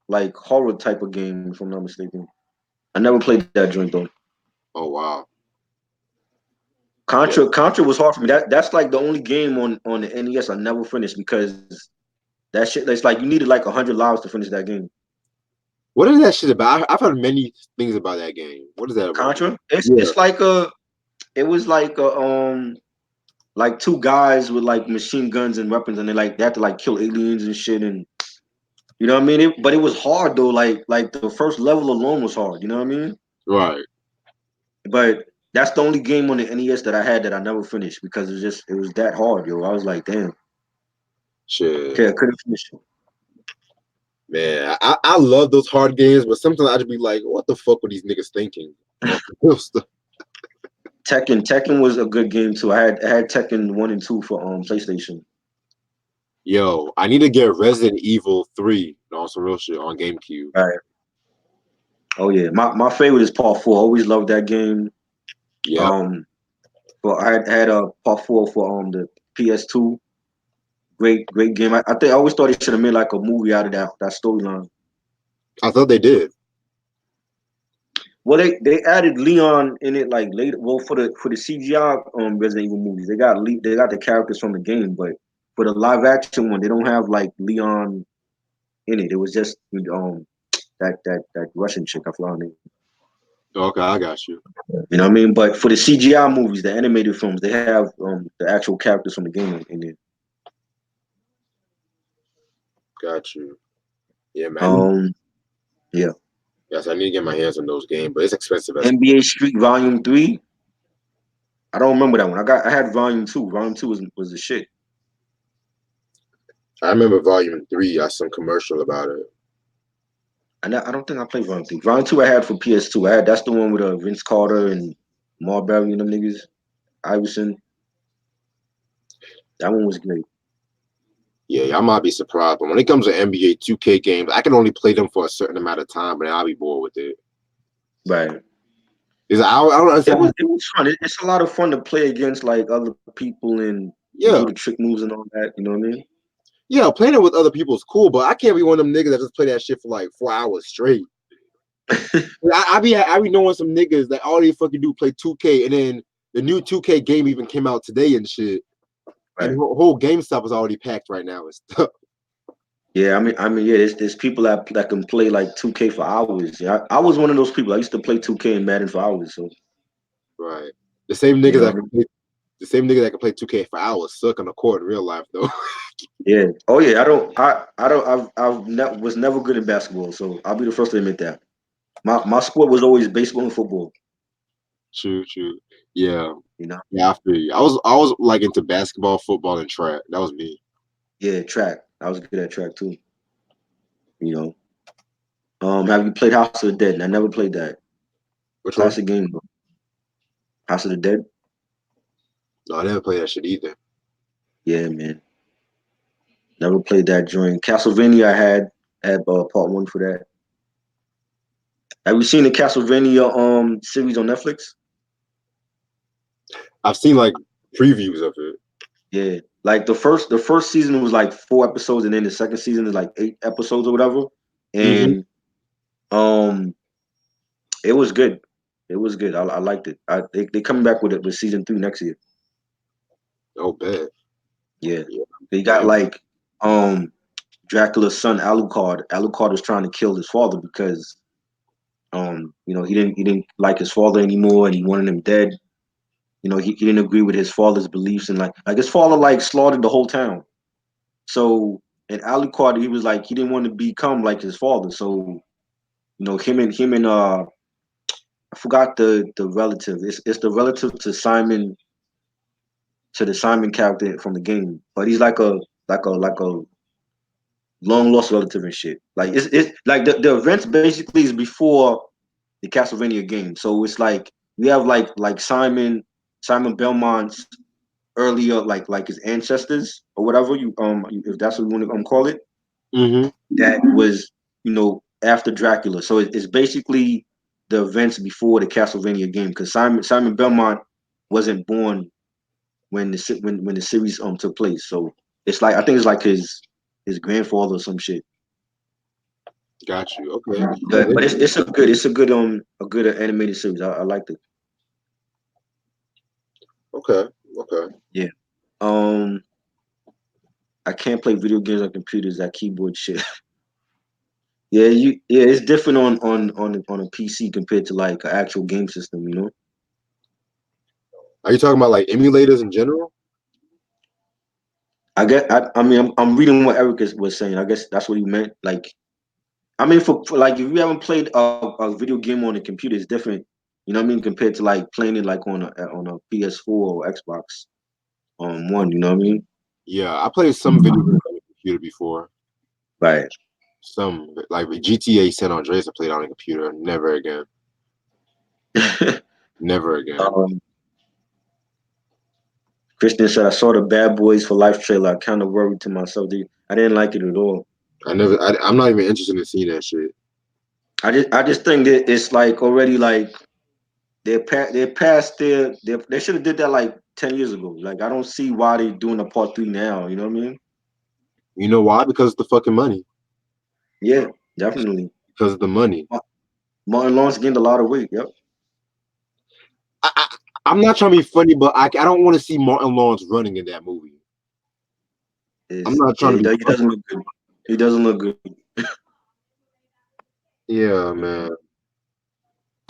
like horror type of game, if I'm not mistaken. I never played that joint though. Oh wow. Yeah. Contra was hard for me. That's like the only game on the NES I never finished because that shit. It's like you needed like 100 lives to finish that game. What is that shit about? I've heard many things about that game. What is that about? Contra. Yeah. It's like a. It was like two guys with like machine guns and weapons, and they had to like kill aliens and shit, and you know what I mean. But it was hard though. Like the first level alone was hard. You know what I mean. Right. But that's the only game on the NES that I had that I never finished because it was that hard, yo. I was like, damn, Shit. okay, I couldn't finish it. Man, I love those hard games, but sometimes I just be like, what the fuck were these niggas thinking? Tekken was a good game too. I had Tekken 1 and 2 for PlayStation. Yo, I need to get Resident Evil 3 on some real shit on GameCube. All right. Oh yeah, my favorite is Part 4. I always loved that game. Yep. Um, but I had a Part 4 for the PS2. Great game. I think I always thought they should have made like a movie out of that storyline. I thought they did. Well, they added Leon in it like later. Well, for the CGI Resident Evil movies, they got the characters from the game, but for the live action one, they don't have like Leon in it. It was just that Russian chick. I forgot her name. Okay, I got you. You know what I mean? But for the CGI movies, the animated films, they have the actual characters from the game in there. Got you. Yeah, man. Um, yeah. Yes, I need to get my hands on those games, but it's expensive as NBA Street Volume 3. I don't remember that one. I had Volume 2. Volume 2 was the shit. I remember Volume 3, I some commercial about it. I don't think I played Volume 3. Volume 2 I had for PS2. That's the one with Vince Carter and Marbury and them niggas. Iverson. That one was great. Yeah, I might be surprised, but when it comes to NBA 2K games, I can only play them for a certain amount of time, but then I'll be bored with it. Right. I don't understand. It was fun. It's a lot of fun to play against like other people and Yeah, do the trick moves and all that. You know what I mean? yeah, playing it with other people is cool, but I can't be one of them niggas that just play that shit for like 4 hours straight. I be knowing some niggas that all they fucking do play 2K, and then the new 2K game even came out today and shit, and Right. the whole GameStop is already packed right now and stuff. Yeah, yeah, there's people that can play like 2K for hours. Yeah, I was one of those people. I used to play 2K and Madden for hours. So Right. The same you niggas know that what I can mean? play, the same nigga that can play 2K for hours suck on the court in real life though. Yeah. Oh yeah. I don't. Was never good at basketball. So I'll be the first to admit that. My sport was always baseball and football. True, true. Yeah. You know. Yeah, I feel you. I was like into basketball, football, and track. That was me. Yeah. Track. I was good at track too. You know. Have you played House of the Dead? I never played that. Which one? Classic game, bro. House of the Dead. No, I never played that shit either. Yeah, man. Never played that joint. Castlevania. I had part one for that. Have you seen the Castlevania series on Netflix? I've seen like previews of it. Yeah. Like the first season was like 4 episodes, and then the second season is like 8 episodes or whatever. Mm-hmm. and um, it was good. It was good. I liked it. They coming back with it with season 3 next year. Oh, bad. Yeah, Yeah. they I got like um Dracula's son Alucard. Alucard was trying to kill his father because he didn't like his father anymore and he wanted him dead. He didn't agree with his father's beliefs and like his father like slaughtered the whole town. So and Alucard he was like he didn't want to become like his father. So him and I forgot the relative. It's the relative to the Simon character from the game, but he's like a long lost relative and shit. Like it's like the events basically is before the Castlevania game. So it's like we have like Simon Belmont's earlier like his ancestors or whatever if that's what you want to call it. mm-hmm. That was after Dracula. So it's basically the events before the Castlevania game because Simon Belmont wasn't born when the series took place. So it's like I think it's like his grandfather or some shit. Got you. Okay. But it's a good animated series. I liked it. Okay. Okay. Yeah. Um, I can't play video games on computers. That keyboard shit. It's different on a PC compared to like an actual game system. Are you talking about like emulators in general? I mean I'm reading what Eric was saying. I guess that's what he meant. Like I mean for like if you haven't played a video game on a computer, it's different. You know what I mean compared to like playing it like on a PS4 or Xbox One. You know what I mean? Yeah, I played some video games on the computer before. Right. Some like GTA San Andreas I played on a computer. Never again. Never again. um, Christian said, I saw the Bad Boys for Life trailer. I kind of worried to myself. I didn't like it at all. I'm not even interested in seeing that shit. I just think that it's like already like they're past they should have did that like 10 years ago. Like I don't see why they doing a part 3 now. You know what I mean? You know why? Because of the fucking money. Yeah, definitely. Because of the money. Martin Lawrence gained a lot of weight. Yep. I, I, I'm not trying to be funny, but I don't want to see Martin Lawrence running in that movie. I'm Is not yeah, trying to be he funny. doesn't look good. He doesn't look good. Yeah, man.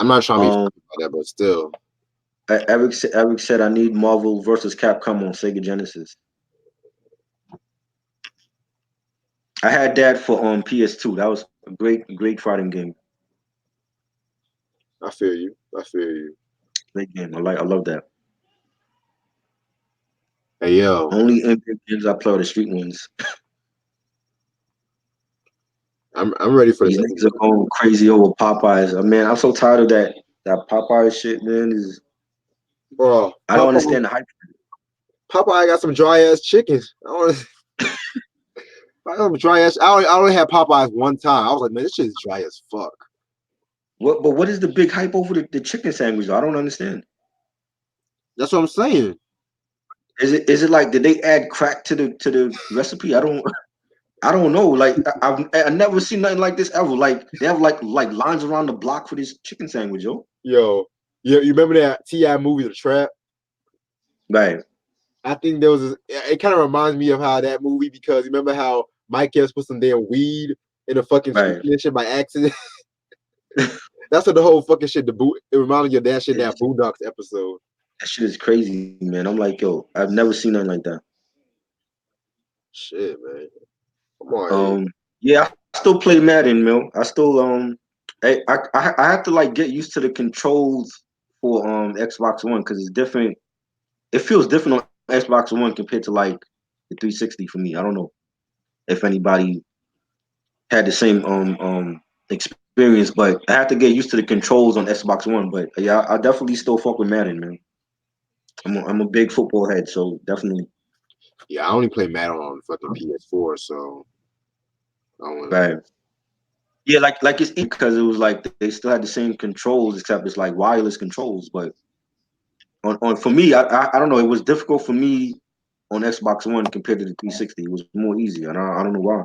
I'm not trying to be Um, funny about that, but still. Eric said I need Marvel versus Capcom on Sega Genesis. I had that for PS2. That was a great fighting game. I feel you. I feel you. Great game. I love that. Hey yo, Only NBA games I play are the street ones. I'm ready for the These next niggas are going crazy over Popeyes. Man, I'm so tired of that Popeyes shit, man. bro. I don't understand the hype. Popeye got some dry ass chicken. I don't dry ass. I only had Popeyes one time. I was like, man, this shit is dry as fuck. What is the big hype over the chicken sandwich? I don't understand. That's what I'm saying. Is it like did they add crack to the recipe? I don't know. Like I've never seen nothing like this ever. Like they have like lines around the block for this chicken sandwich, yo. Yo, you remember that T.I. movie, The Trap? Right, I think there was. It kind of reminds me of how that movie because remember how Mike Epps put some damn weed in the fucking chicken right. and shit by accident. That's what the whole fucking shit. It reminded you of that shit. That That Boondocks episode. shit is crazy, man. I'm like, yo, I've never seen nothing like that. Shit, man. Come on, here. Um, yeah, I still play Madden, Mill. I still I have to like get used to the controls for Xbox One because it's different. It feels different on Xbox One compared to like the 360 for me. I don't know if anybody had the same experience, but I have to get used to the controls on Xbox One. But yeah, I definitely still fuck with Madden, man. I'm a big football head, so definitely. Yeah, I only play Madden on fucking PS4, so I don't want Right. Yeah, like it's easy because it was like they still had the same controls except it's like wireless controls. But on for me, I don't know. It was difficult for me on Xbox One compared to the 360. It was more easy, and I don't know why.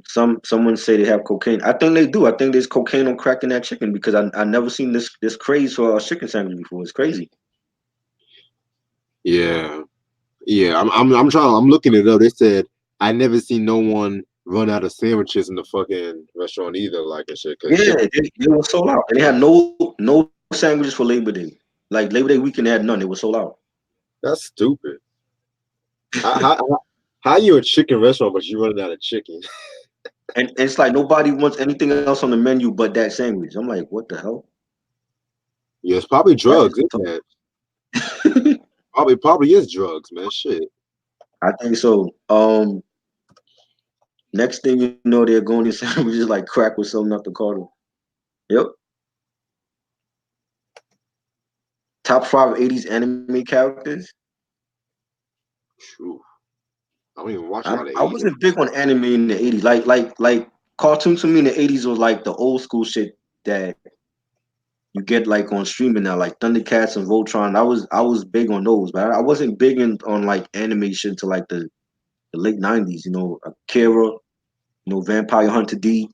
Someone say they have cocaine. I think they do. I think there's cocaine on crack in that chicken because I never seen this craze for a chicken sandwich before. It's crazy. Yeah, yeah. I'm trying. I'm looking it up. They said I never seen no one run out of sandwiches in the fucking restaurant either, like and shit. Cause Yeah, chicken. they were sold out. And they had no sandwiches for Labor Day. Like Labor Day weekend, they had none. They were sold out. That's stupid. How you a chicken restaurant but you running out of chicken? And it's like nobody wants anything else on the menu but that sandwich. I'm like, what the hell? Yeah, it's probably That is drugs, isn't tough. it? Probably is drugs, man. Shit. I think so. Next thing you know, they're going to sandwiches like crack with something up the Carter. Yep. Top five '80s anime characters. True. I don't even watch a I, lot of I 80s. wasn't big on anime in the '80s. Like cartoons to me in the '80s was like the old school shit that you get like on streaming now, like Thundercats and Voltron. I was big on those, but I wasn't big on like animation to like the late '90s. Akira, Vampire Hunter D.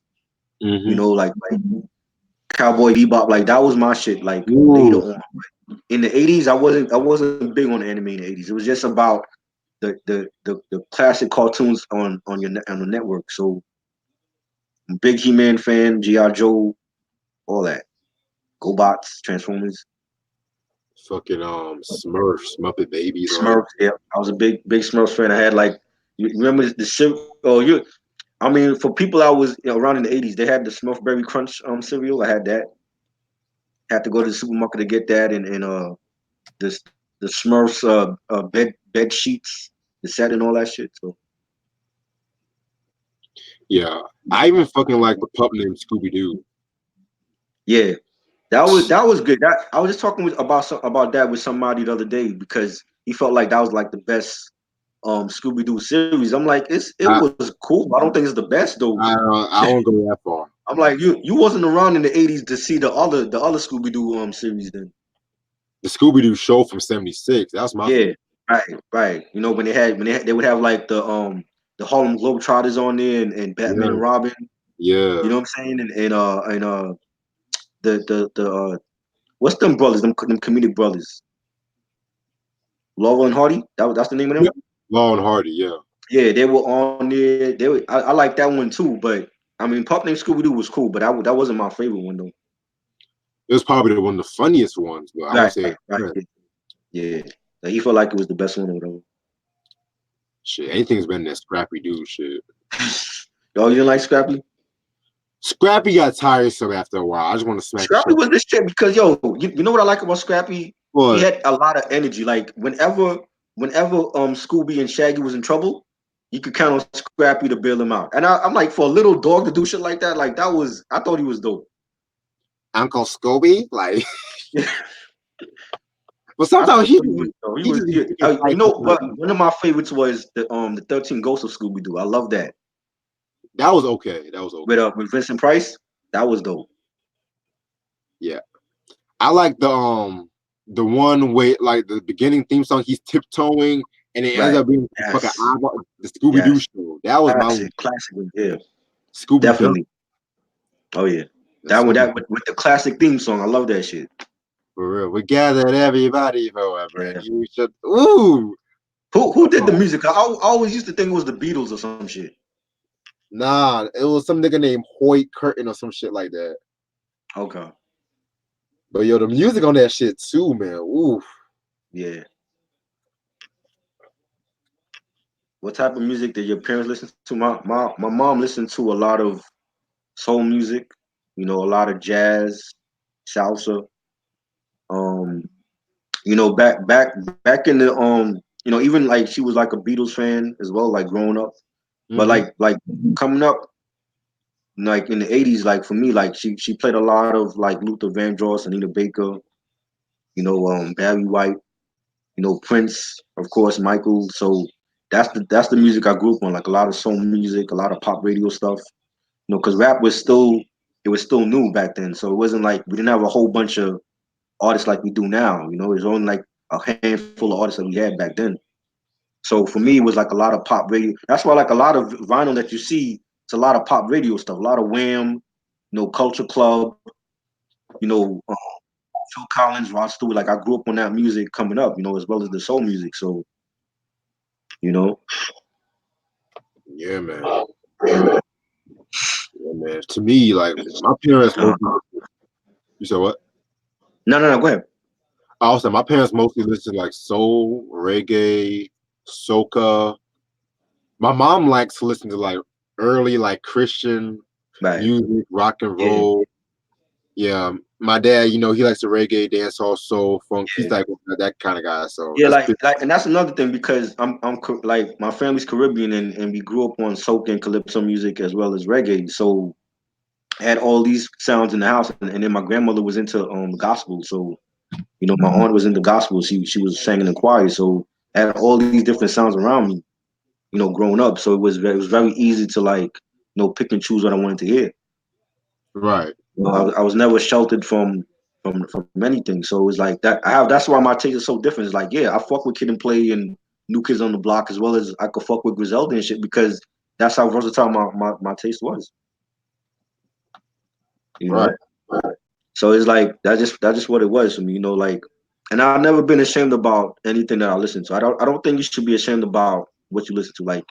Mm-hmm. Like Cowboy Bebop. Like that was my shit. Like later Ooh, on in the '80s, I wasn't big on anime in the '80s. It was just about the classic cartoons on the network. So I'm a big He-Man fan, G.I. Joe, all that. GoBots, Transformers, fucking Smurfs, Muppet Babies, all that. Smurfs. Yeah, I was a big Smurfs fan. I had like you remember the cereal? Oh, I mean, for people I was around in the '80s, they had the Smurf Berry Crunch cereal. I had that. Had to go to the supermarket to get that, and the Smurfs bed sheets, the set, and all that shit. So Yeah, I even fucking like the pup named Scooby Doo. yeah, that was good. That I was just talking about that with somebody the other day because he felt like that was like the best Scooby Doo series. I'm like, it I was cool. But I don't think it's the best though. I won't go that far. I'm like, you wasn't around in the '80s to see the other Scooby Doo series then. The Scooby Doo show from '76. That's my Yeah, favorite. right. They would have like the Harlem Globetrotters on there and Batman Yeah, and Robin. You yeah. know what I'm saying? And the what's them brothers? Them comedic brothers, Laurel and Hardy. That's the name of Yeah. them. Law and Hardy. Yeah, Yeah, they were on there. I like that one too. But I mean, Pup Named Scooby Doo was cool, but that wasn't my favorite one though. it was probably one of the funniest ones, but I won't Right, say it's right. the best. Yeah, like, he felt like it was the best one or whatever. Shit. Anything's better than Scrappy Doo shit. Yo, you didn't like Scrappy? Scrappy got tiresome after a while. I just want to smack the Scrappy shit. was this shit because yo, you know what I like about Scrappy? He But had a lot of energy. Like whenever Scooby and Shaggy was in trouble, you could count on Scrappy to bail him out. And I'm like, for a little dog to do shit like that, like I thought he was dope. Uncle Scooby, like, Yeah, but I sometimes thought he was dope. he just be picking You fights. know, but one of my favorites was the 13 Ghosts of Scooby Doo. I love that That was okay. That was okay. with Vincent Price. That was dope. Yeah, I like the one way like the beginning theme song. He's tiptoeing, and it ends Right. up being the fucking Yes. eyeball, the Scooby Doo Yes. show. That was my one. Classic. Yeah. Scooby Doo. Definitely. Oh yeah. The That one Scooby that with the classic theme song. I love that shit. for real. We gathered everybody for a brand Yeah. new show. Ooh, Who did the oh, music? I always used to think it was the Beatles or some shit. nah, it was some nigga named Hoyt Curtin or some shit like that. Okay. But yo, the music on that shit too, man. Ooh, Yeah. What type of music did your parents listen to? My mom listened to a lot of soul music, a lot of jazz, salsa. Um, back in the even like she was like a Beatles fan as well, like growing up. But mm-hmm. like coming up, like in the '80s, like for me, like she played a lot of like Luther Vandross, Anita Baker, Barry White, Prince, of course, Michael. So that's the music I grew up on, like a lot of soul music, a lot of pop radio stuff. Because rap was still new back then, so it wasn't like we didn't have a whole bunch of artists like we do now. There's only like a handful of artists that we had back then. So for me, it was like a lot of pop radio. That's why like a lot of vinyl that you see. it's a lot of pop radio stuff, a lot of Wham, Culture Club, you know, Phil Collins, Rod Stewart. Like I grew up on that music coming up, as well as the soul music. So, you know, Yeah, man. Yeah, man. To me, like my parents uh, mostly. You said what? no, no, no, go ahead. I also my parents mostly listen to like soul, reggae, soca. My mom likes to listen to like early like Christian Right. music, rock and Yeah, roll. Yeah, my dad, he likes the reggae, dancehall, soul, funk. He's yeah. like that kind of guy. So Yeah, that's and that's another thing because like my family's Caribbean and we grew up on soca and calypso music as well as reggae. So I had all these sounds in the house, and then my grandmother was into gospel. So my aunt was into gospel. She was singing in choir. So I had all these different sounds around me. Growing up. So it was very easy to like pick and choose what I wanted to hear. right, I was never sheltered from anything. So it was like that. That's why my taste is so different. It's like, yeah, I fuck with Kid and Play and New Kids on the Block as well as I could fuck with Griselda and shit because that's how versatile my taste was. You right. know. So it's like that's just what it was for me. Like, and I've never been ashamed about anything that I listen to. I don't think you should be ashamed about what you listen to. Like,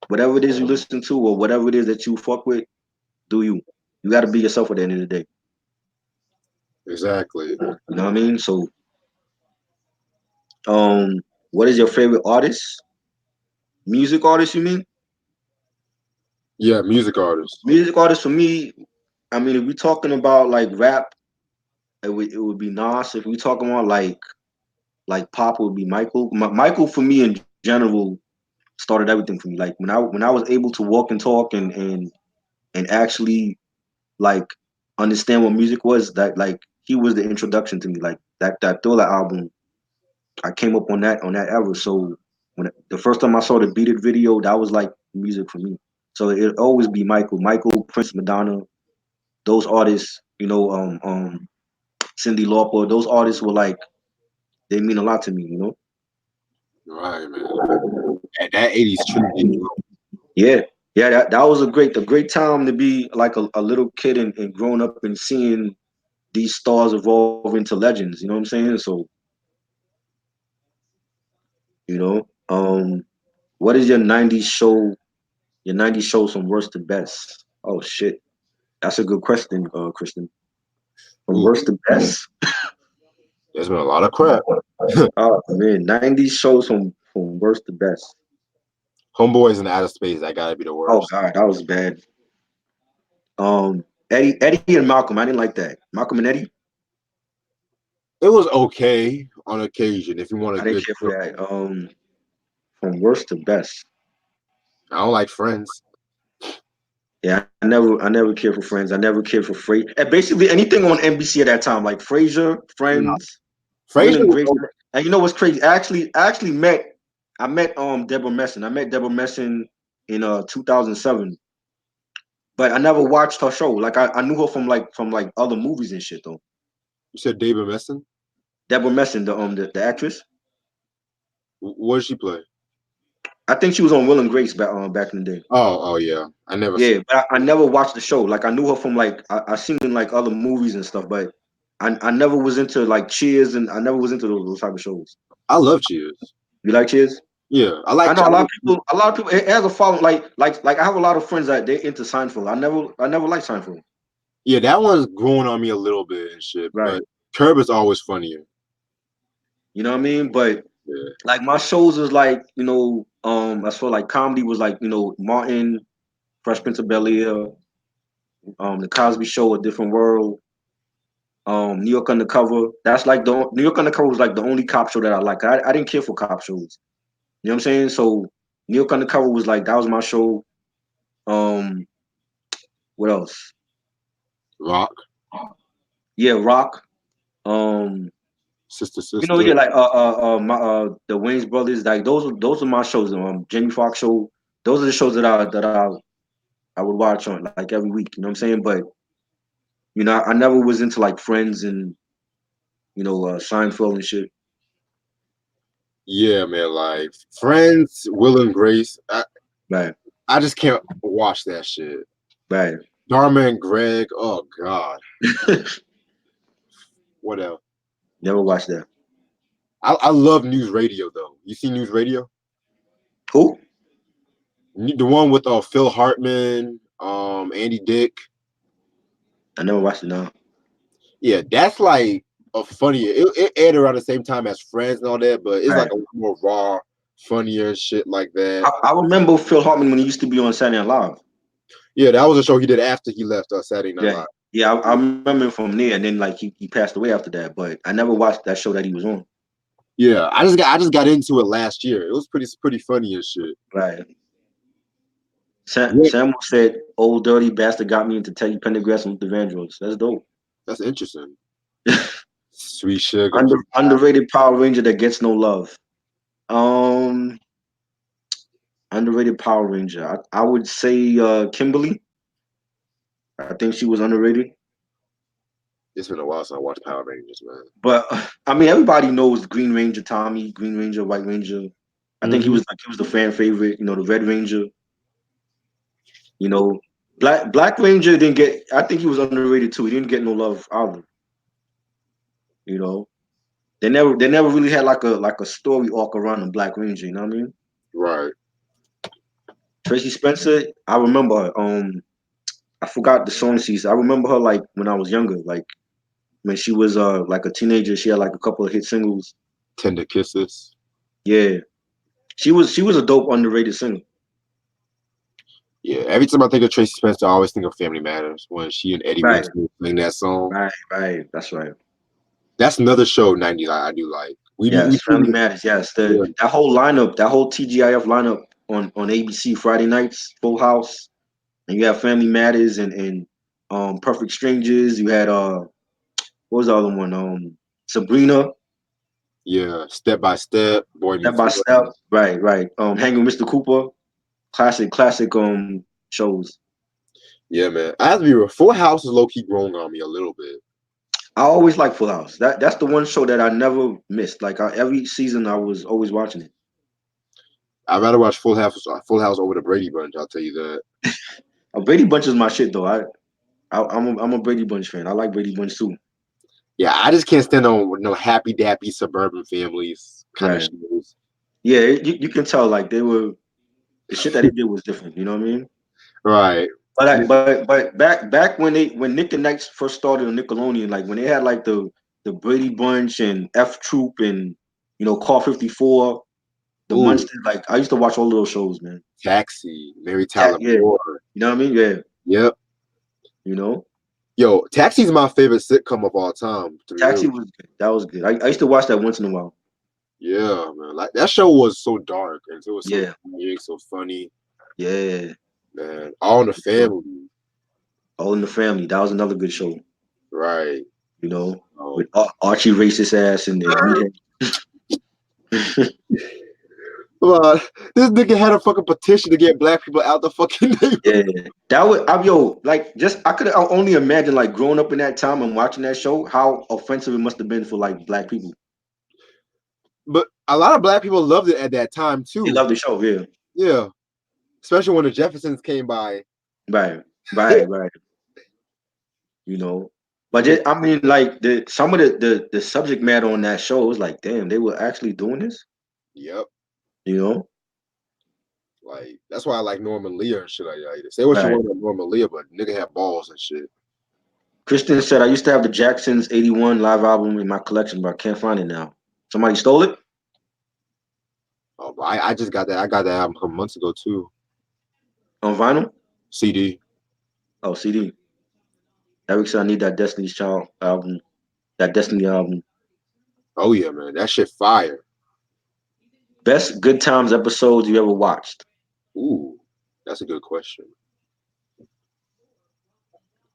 whatever it is you listen to or whatever it is that you fuck with, do you. You got to be yourself at the end of the day. Exactly. You know what I mean? So, um, what is your favorite artist? Music artist, you mean? Yeah, music artists. Music artist for me, I mean, if we're talking about like rap, it would be Nas. If we're talking about like pop, it would be Michael. Michael for me in general started everything for me. Like when I was able to walk and talk and actually like understand what music was, that like he was the introduction to me. Like that Thriller album, I came up on that era. So when the first time I saw the Beat It video, that was like music for me. So it always be Michael, Prince, Madonna, those artists. Cindy Lauper. Those artists were like they mean a lot to me. Right, man. That '80s Trinity. Yeah, yeah. That was a great time to be like a little kid and growing up and seeing these stars evolve into legends. You know what I'm saying? So what is your '90s show? Your '90s shows from worst to best? Oh shit. That's a good question, Kristen. From Ooh, worst to best? there's been a lot of crap. Oh man, '90s shows from worst to best. Homeboys in outer space. That gotta be the Oh worst. god, that was bad. Eddie and Malcolm. I didn't like that. Malcolm and Eddie. It was okay on occasion if you want a I didn't good care for joke. that. From worst to best. I don't like Friends. Yeah, I never cared for Friends. I never cared for Frasier. And basically anything on NBC at that time, like Frasier, Nah. Friends, Will Frasier and was Grace. okay. And you know what's crazy? I met Deborah Messing. I met Deborah Messing in 2007. But I never watched her show. Like I knew her from other movies and shit though. You said David Messon. Deborah Messing, the actress. What did she play? I think she was on Will and Grace back in the day. Oh, yeah. I never Yeah, saw. but I never watched the show. Like I knew her from like I seen her in like other movies and stuff, but I never was into like Cheers and I never was into those type of shows. I love Cheers. You like Cheers? Yeah, I I like. know a lot of people it has a following like I have a lot of friends that they into Seinfeld. I never liked Seinfeld. Yeah, that one's growing on me a little bit and shit. Right. But Curb is always funnier. You know what I mean? But Yeah, like my shows is like, as for like comedy was like, Martin, Fresh Prince of Bel-Air, The Cosby Show, A Different World, New York Undercover. That's like the New York Undercover was like the only cop show that I like. I didn't care for cop shows. You know what I'm saying? So New York Undercover was like that was my show. Um, what else? Rock, Yeah, Rock. Um, Sister, yeah, Sister. like the Wayne's Brothers. Like those are my shows. Jamie Foxx show. Those are the shows that I would watch on like every week. You know what I'm saying? But I never was into like Friends and Seinfeld and shit. Yeah, man. Like Friends, Will and Grace. Right. I just can't watch that shit. Right. Dharma and Greg. Oh God. What else? Never watched that. I love news radio though. You see news radio? Who? The one with Phil Hartman, Andy Dick. I never watched it. No. Yeah, that's like a funny. It aired around the same time as Friends and all that, but it's Right. like a lot more raw, funnier shit like that. I remember Phil Hartman when he used to be on Saturday Night Live. Yeah, that was a show he did after he left Saturday Night Yeah. Live. Yeah, I remember him from there, and then like he passed away after that. But I never watched that show that he was on. Yeah, I just got into it last year. It was pretty funny and shit. Right. Yeah, Samuel said, "Old dirty bastard got me into Teddy Pendergrass and Luther Vandross." That's dope. that's interesting. Sweet sugar. Underrated Power Ranger that gets no love. Um, Underrated Power Ranger. I would say Kimberly. I think she was underrated. It's been a while since I watched Power Rangers, man. But I mean, everybody knows Green Ranger Tommy, Green Ranger, White Ranger. I think Mm-hmm. he was the fan favorite. You know, the Red Ranger. You know, Black Ranger didn't get. I think he was underrated too. He didn't get no love either. You know, they never really had like a story arc around the Black Ranger. You know what I mean? Right. Tracy Spencer. I remember her. I forgot the song she's. I remember her like when I was younger. Like when she was like a teenager. She had like a couple of hit singles. Tender Kisses. Yeah, she was a dope underrated singer. Yeah, every time I think of Tracy Spencer, I always think of Family Matters when she and Eddie Right, Wilson sing that song. right. That's right. That's another show, 90s, I do like. We Yes, Family Matters. Yes, yeah, that whole lineup, that whole TGIF lineup on ABC Friday nights, Full House, and you have Family Matters and Perfect Strangers. You had what was the other one? Sabrina, yeah, Step by Step, Boy Step Meets by Step. World. Right. Hanging with Mr. Cooper, classic shows. Yeah, man. I have to be real. Full House is low key growing on me a little bit. I always like Full House. That's the one show that I never missed. Like every season, I was always watching it. I'd rather watch Full House over the Brady Bunch. I'll tell you that. Brady Bunch is my shit though. I'm a Brady Bunch fan. I like Brady Bunch too. Yeah, I just can't stand on no happy dappy suburban families kind of Right. shows. Yeah, you can tell like they were the shit that he did was different. You know what I mean? Right. But back when Nick and Knights first started on Nickelodeon, like when they had like the Brady Bunch and F Troop and Car 54, the Ooh, Munsters. Like I used to watch all of those shows, man. Taxi, Mary Tyler Yeah, Moore. you know what I mean? Yeah, Yep. you know, Yo, Taxi's my favorite sitcom of all time, to be real. Taxi was good. That was good. I used to watch that once in a while. Yeah, man. Like that show was so dark and it was so Yeah, tragic, so funny, yeah. man. All in the Family. All in the Family. That was another good show. Right. You know, with Um, Archie racist ass and Meathead. well, this nigga had a fucking petition to get black people out the fucking neighborhood. Yeah, that would like just I could only imagine like growing up in that time and watching that show how offensive it must have been for like black people. But a lot of black people loved it at that time They too. love the show, yeah. Yeah. Especially when the Jeffersons came by. Right, right. You know, but I mean, like the some of the subject matter on that show was like, damn, they were actually doing this. Yep. You know, Like that's why I like Norman Lear and shit like that. Say what you right. want about Norman Lear, but nigga had balls and shit. Kristen said, I used to have the Jacksons '81 live album in my collection, but I can't find it now. Somebody stole it Oh, I just got that. I got that album a couple months ago too. on vinyl. CD. Oh, CD. Eric said, I need that Destiny's Child album, that Destiny album. Oh yeah, man. That shit fire. Best Good Times episodes you ever watched? Ooh, that's a good question.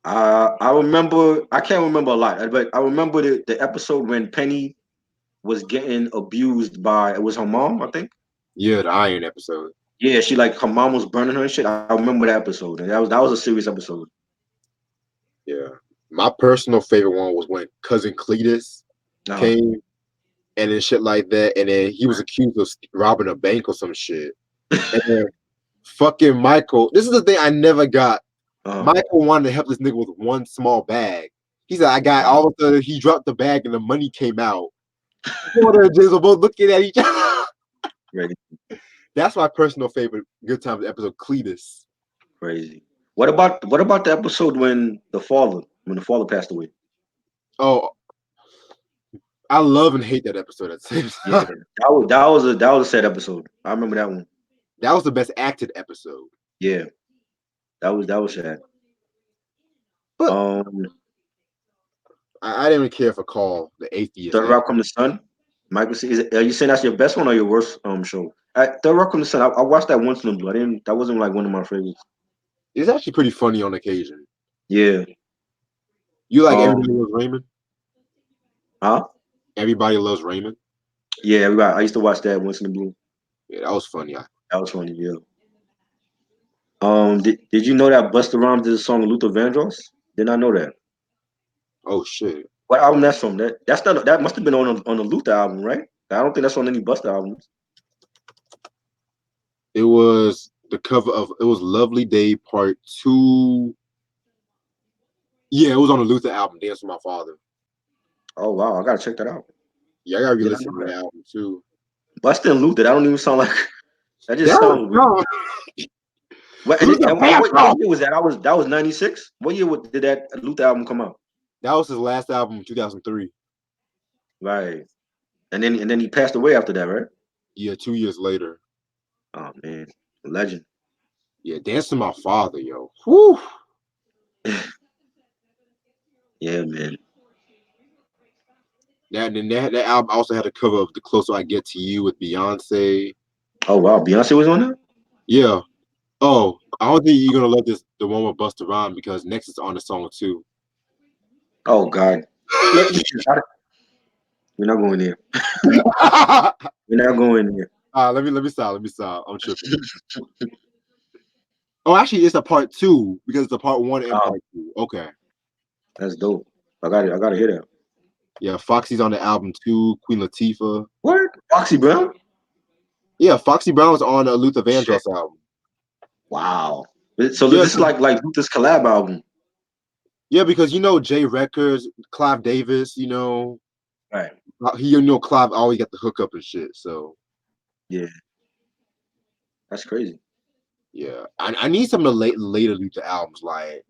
I remember. I can't remember a lot, but I remember the episode when Penny was getting abused by it was her mom, I think. Yeah, the Iron episode. Yeah, she like her mom was burning her and shit. I remember that episode, and that was a serious episode. Yeah. My personal favorite one was when cousin Cletus Uh, came and then shit like that, and then he was accused of robbing a bank or some shit. And then Fucking Michael. This is the thing I never got. Uh, Michael wanted to help this nigga with one small bag. He said, I got wow, all of a sudden he dropped the bag and the money came out. Porter and James were both looking at each other. crazy, That's my personal favorite Good Times episode, Cletus. crazy. What about the episode when the father passed away? Oh, I love and hate that episode at the same Yeah, time. that was a sad episode. I remember that one. That was the best acted episode. Yeah, that was sad. But Um, I didn't even care for Call, the atheist. Third Rock from the Sun. Michael, are you saying that's your best one or your worst show? Third Rock from the Sun. I watched that once in a blue. I didn't. That wasn't like one of my favorites. It's actually pretty funny on occasion. Yeah. You like Um. Everybody Loves Raymond? Huh? Everybody Loves Raymond? Yeah. Everybody. I used to watch that once in a blue. Yeah, that was funny. That was funny. Yeah. Did you know that Busta Rhymes did a song with Luther Vandross? Did not know that. Oh shit. What album that's from? That's not that must have been on the Luther album, right? I don't think that's on any Busta albums. It was the cover of it was Lovely Day Part 2. Yeah, it was on the Luther album, Dance with My Father. Oh wow, I gotta check that out. Yeah, I gotta Did I re-listen know to that? the album too. Busta and Luther. That don't even sound like. That just That was sounds weird. no, What and, Luther what Vandross. year was that? That was 96. What year did that Luther album come out? That was his last album, 2003. Right. And then he passed away after that, right? Yeah, 2 years later. Oh man, legend. Yeah, Dance to My Father, yo. Whew. Yeah, man. That album also had a cover of The Closer I Get to You with Beyonce. Oh wow, Beyonce was on there. Yeah. Oh, I don't think you're gonna love this the one with Busta Rhymes because next is on the song too. Oh God. Listen, we're not going there. We're not going there. Let me stop. Let me stop. I'm tripping. Oh, actually, it's a part two because it's a part one and Oh, part two. Okay. that's dope. I gotta hear that. Yeah, Foxy's on the album too. Queen Latifah. What? Foxy Brown? Yeah, Foxy Brown was on a Luther Shit. Vandross album. Wow. So Yeah, this is like Luther's collab album. yeah, because J Records, Clive Davis, Right. Clive always got the hookup and shit. So Yeah. That's crazy. yeah, I need some of the later Luther albums like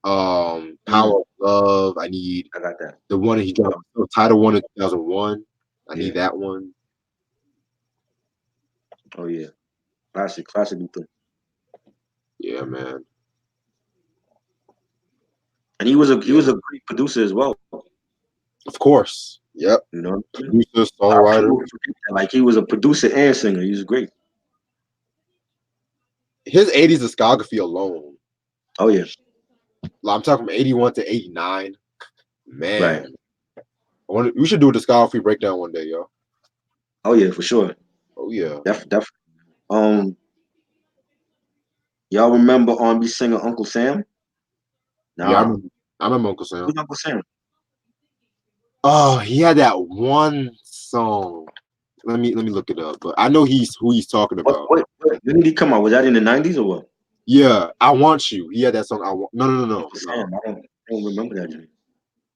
Mm, Power of Love. I need I got that. the one that he dropped, Title One in 2001. I Yeah. need that one. Oh yeah. Classic Luther. Yeah, man. And he Yeah, was a great producer as well. of course. Yep. You know, Producer, a lot of songwriter. people forget that. Like he was a producer and singer. He was great. His 80s discography alone. Oh yeah. Like, I'm talking from 81 to 89. Right. Man. We should do a discography breakdown one day, yo. Oh yeah, for sure. Oh yeah. Def. Um, y'all remember R&B singer Uncle Sam? Yeah, Nah. I remember Uncle Sam. Who's Uncle Sam? Oh, he had that one song. Let me look it up. But I know who he's talking about. When did he come out? Was that in the 90s or what? Yeah, I Want You. He had that song. No, Uncle no. Sam. I don't remember that. Name.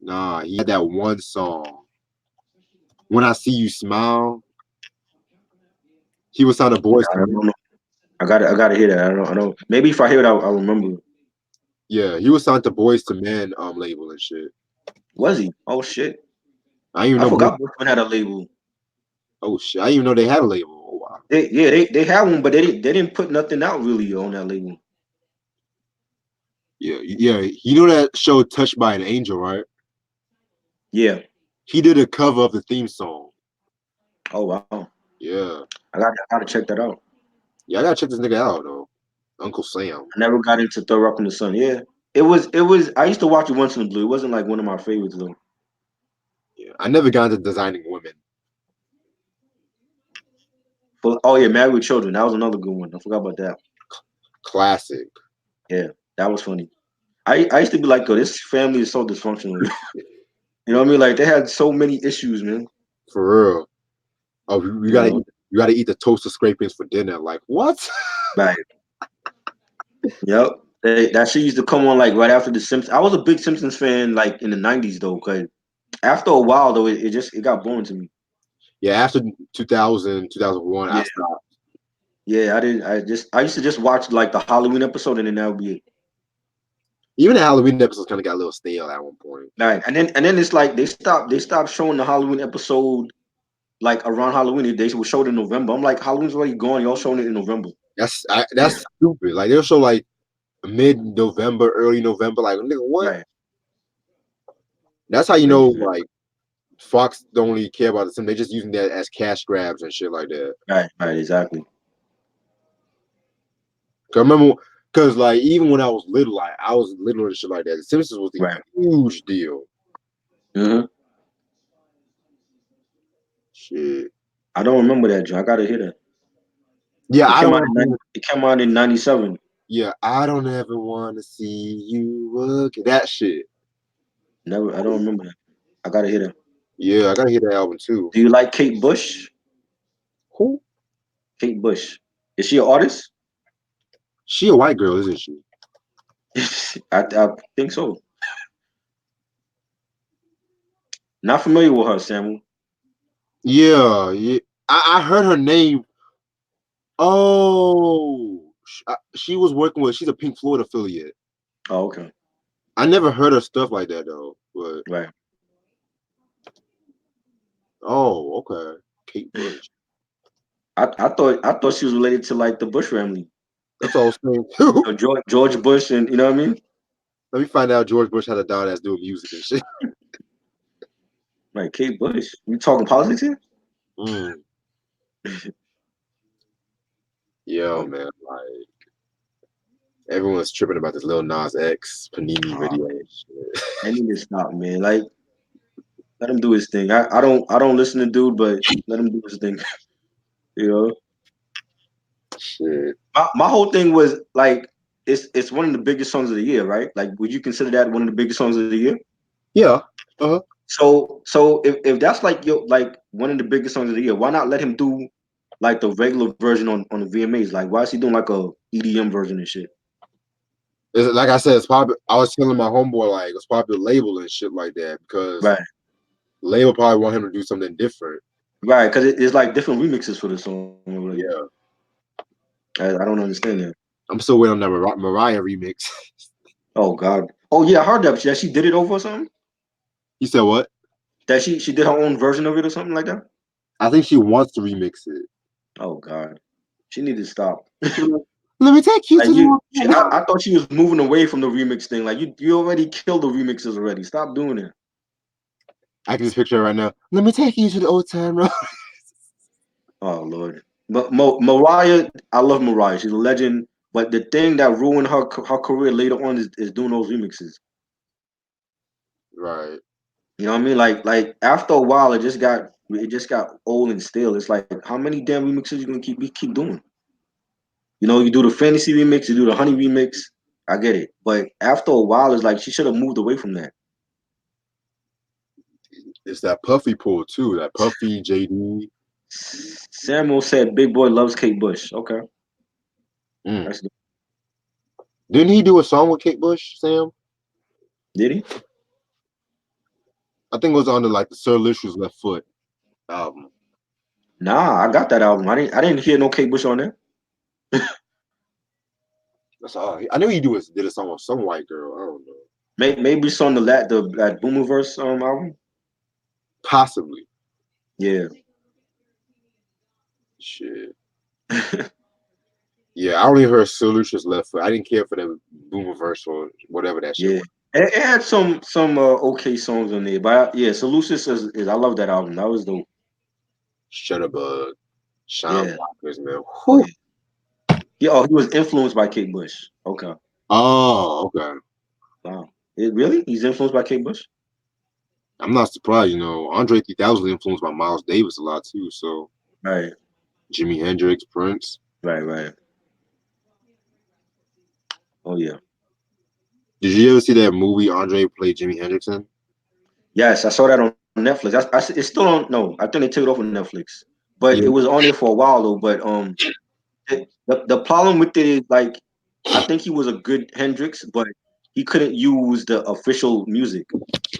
Nah, he had that one song. When I See You Smile. He was on the Boys I to don't Men. know. I gotta hear that. I don't. Maybe if I hear it, I'll remember. Yeah, he was signed to Boys to Men label and shit. Was he? Oh shit! I didn't even I know Boys. forgot Brooklyn had a label. Oh shit! I didn't even know they had a label. Oh wow. They had one, but they didn't put nothing out really on that label. Yeah. You know that show Touched by an Angel, right? Yeah. He did a cover of the theme song. Oh wow. Yeah. I gotta check that out. Yeah, I gotta check this nigga out though. Uncle Sam. I never got into Third Rock from the Sun. Yeah. It was. I used to watch it once in the blue. It wasn't like one of my favorites though. Yeah. I never got into designing women. But oh yeah, Married with Children. That was another good one. I forgot about that. Classic. Yeah, that was funny. I used to be like, oh, this family is so dysfunctional. You know what I mean? Like they had so many issues, man. For real. Oh, You know, you gotta eat the toaster scrapings for dinner. Like what? right? Yep. That shit used to come on like right after the Simpsons. I was a big Simpsons fan like in the '90s though, cause after a while though, it got boring to me. Yeah, after 2000, 2001, I Yeah, stopped. yeah. I didn't. I used to just watch like the Halloween episode and then that would be it. Even the Halloween episodes kind of got a little stale at one point. Right. And then it's like they stopped showing the Halloween episode like around Halloween. They would show it in November. I'm like, Halloween's already gone. Y'all showing it in November. That's stupid. Like they'll show like mid-November, early November. Like nigga, what? Right. That's how you know Crazy. like Fox don't really care about the sim. They're just using that as cash grabs and shit like that. Right. Right. Exactly. Cause I remember, cause like even when I was little, like I was little and shit like that. The Simpsons was a Right. huge deal. Hmm. Shit. I don't remember that, John. I gotta hear that. Yeah, It I came don't out want in to 90, see. it came out in '97. Yeah, I don't ever want to see you again. That shit. Never. I don't remember that. I gotta hear that. Yeah, I gotta hear that album too. Do you like Kate Bush? Who? Kate Bush. Is she an artist? She a white girl, isn't she? I think so. Not familiar with her, Samuel. Yeah, yeah. I heard her name. Oh, she was working with. She's a Pink Floyd affiliate. Oh, okay. I never heard her stuff like that though. But Right. oh, okay. Kate Bush. I thought she was related to like the Bush family. That's all I was saying too. So George Bush and you know what I mean? Let me find out George Bush had a daughter that's doing music and shit. Like Kate Bush. You talking politics here? Mm. Yo, Oh, man, like everyone's tripping about this Lil Nas X Panini video man. and shit. I need to stop, man. Like let him do his thing. I don't listen to dude, but let him do his thing. You know? Shit. My whole thing was like it's one of the biggest songs of the year, right? Like would you consider that one of the biggest songs of the year? Yeah. Uh-huh. So if that's like your like one of the biggest songs of the year, why not let him do like the regular version on the VMAs? Like why is he doing like a EDM version and shit? Like I said, it's probably I was telling my homeboy like it's probably the label and shit like that because Right, label probably want him to do something different. right, because it's like different remixes for the song. Like, Yeah. I don't understand that. I'm still waiting on that Mariah remix. Oh God. Oh yeah, I heard that she did it over or something. You said what? That she did her own version of it or something like that. I think she wants to remix it. Oh God, she need to stop. Let me take you Like to I thought she was moving away from the remix thing. Like you already killed the remixes already. Stop doing it. I can just picture her right now. Let me take you to the old time road. Oh Lord. But Mariah, I love Mariah. She's a legend. But the thing that ruined her career later on is doing those remixes. Right. You know what I mean? Like after a while, it just got old and stale. It's like how many damn remixes you gonna keep doing? You know, you do the fantasy remix, you do the honey remix. I get it, but after a while, it's like she should have moved away from that. It's that Puffy pull too. That Puffy JD. Samuel said, "Big Boy loves Kate Bush." Okay, Mm. that's Didn't he do a song with Kate Bush, Sam? did he? I think it was on the like the Sir Licious Left Foot album. Nah, I got that album. I didn't hear no Kate Bush on there. That's all. I knew he did a song with some white girl. I don't know. Maybe it's on the that Boomerverse album. Possibly. Yeah. Shit. Yeah, I only heard Sir Licious Left Foot. I didn't care for the Boomer verse or whatever that shit Yeah, was. it had some okay songs on there, but yeah, Solutions is I love that album. That was dope. Shutterbug, Shine Yeah. Blockers, man. Oh Whew. yeah. Yeah. Oh, he was influenced by Kate Bush. Okay. Oh, okay. Wow. Really? He's influenced by Kate Bush? I'm not surprised. Andre 3000 was influenced by Miles Davis a lot too. So Right. Jimi Hendrix, Prince. Right. Right. Oh yeah. Did you ever see that movie Andre played Jimi Hendrix in? Yes, I saw that on Netflix. It's still on. No, I think they took it off of Netflix, but Yeah. it was on there for a while though. But the problem with it is like I think he was a good Hendrix, but he couldn't use the official music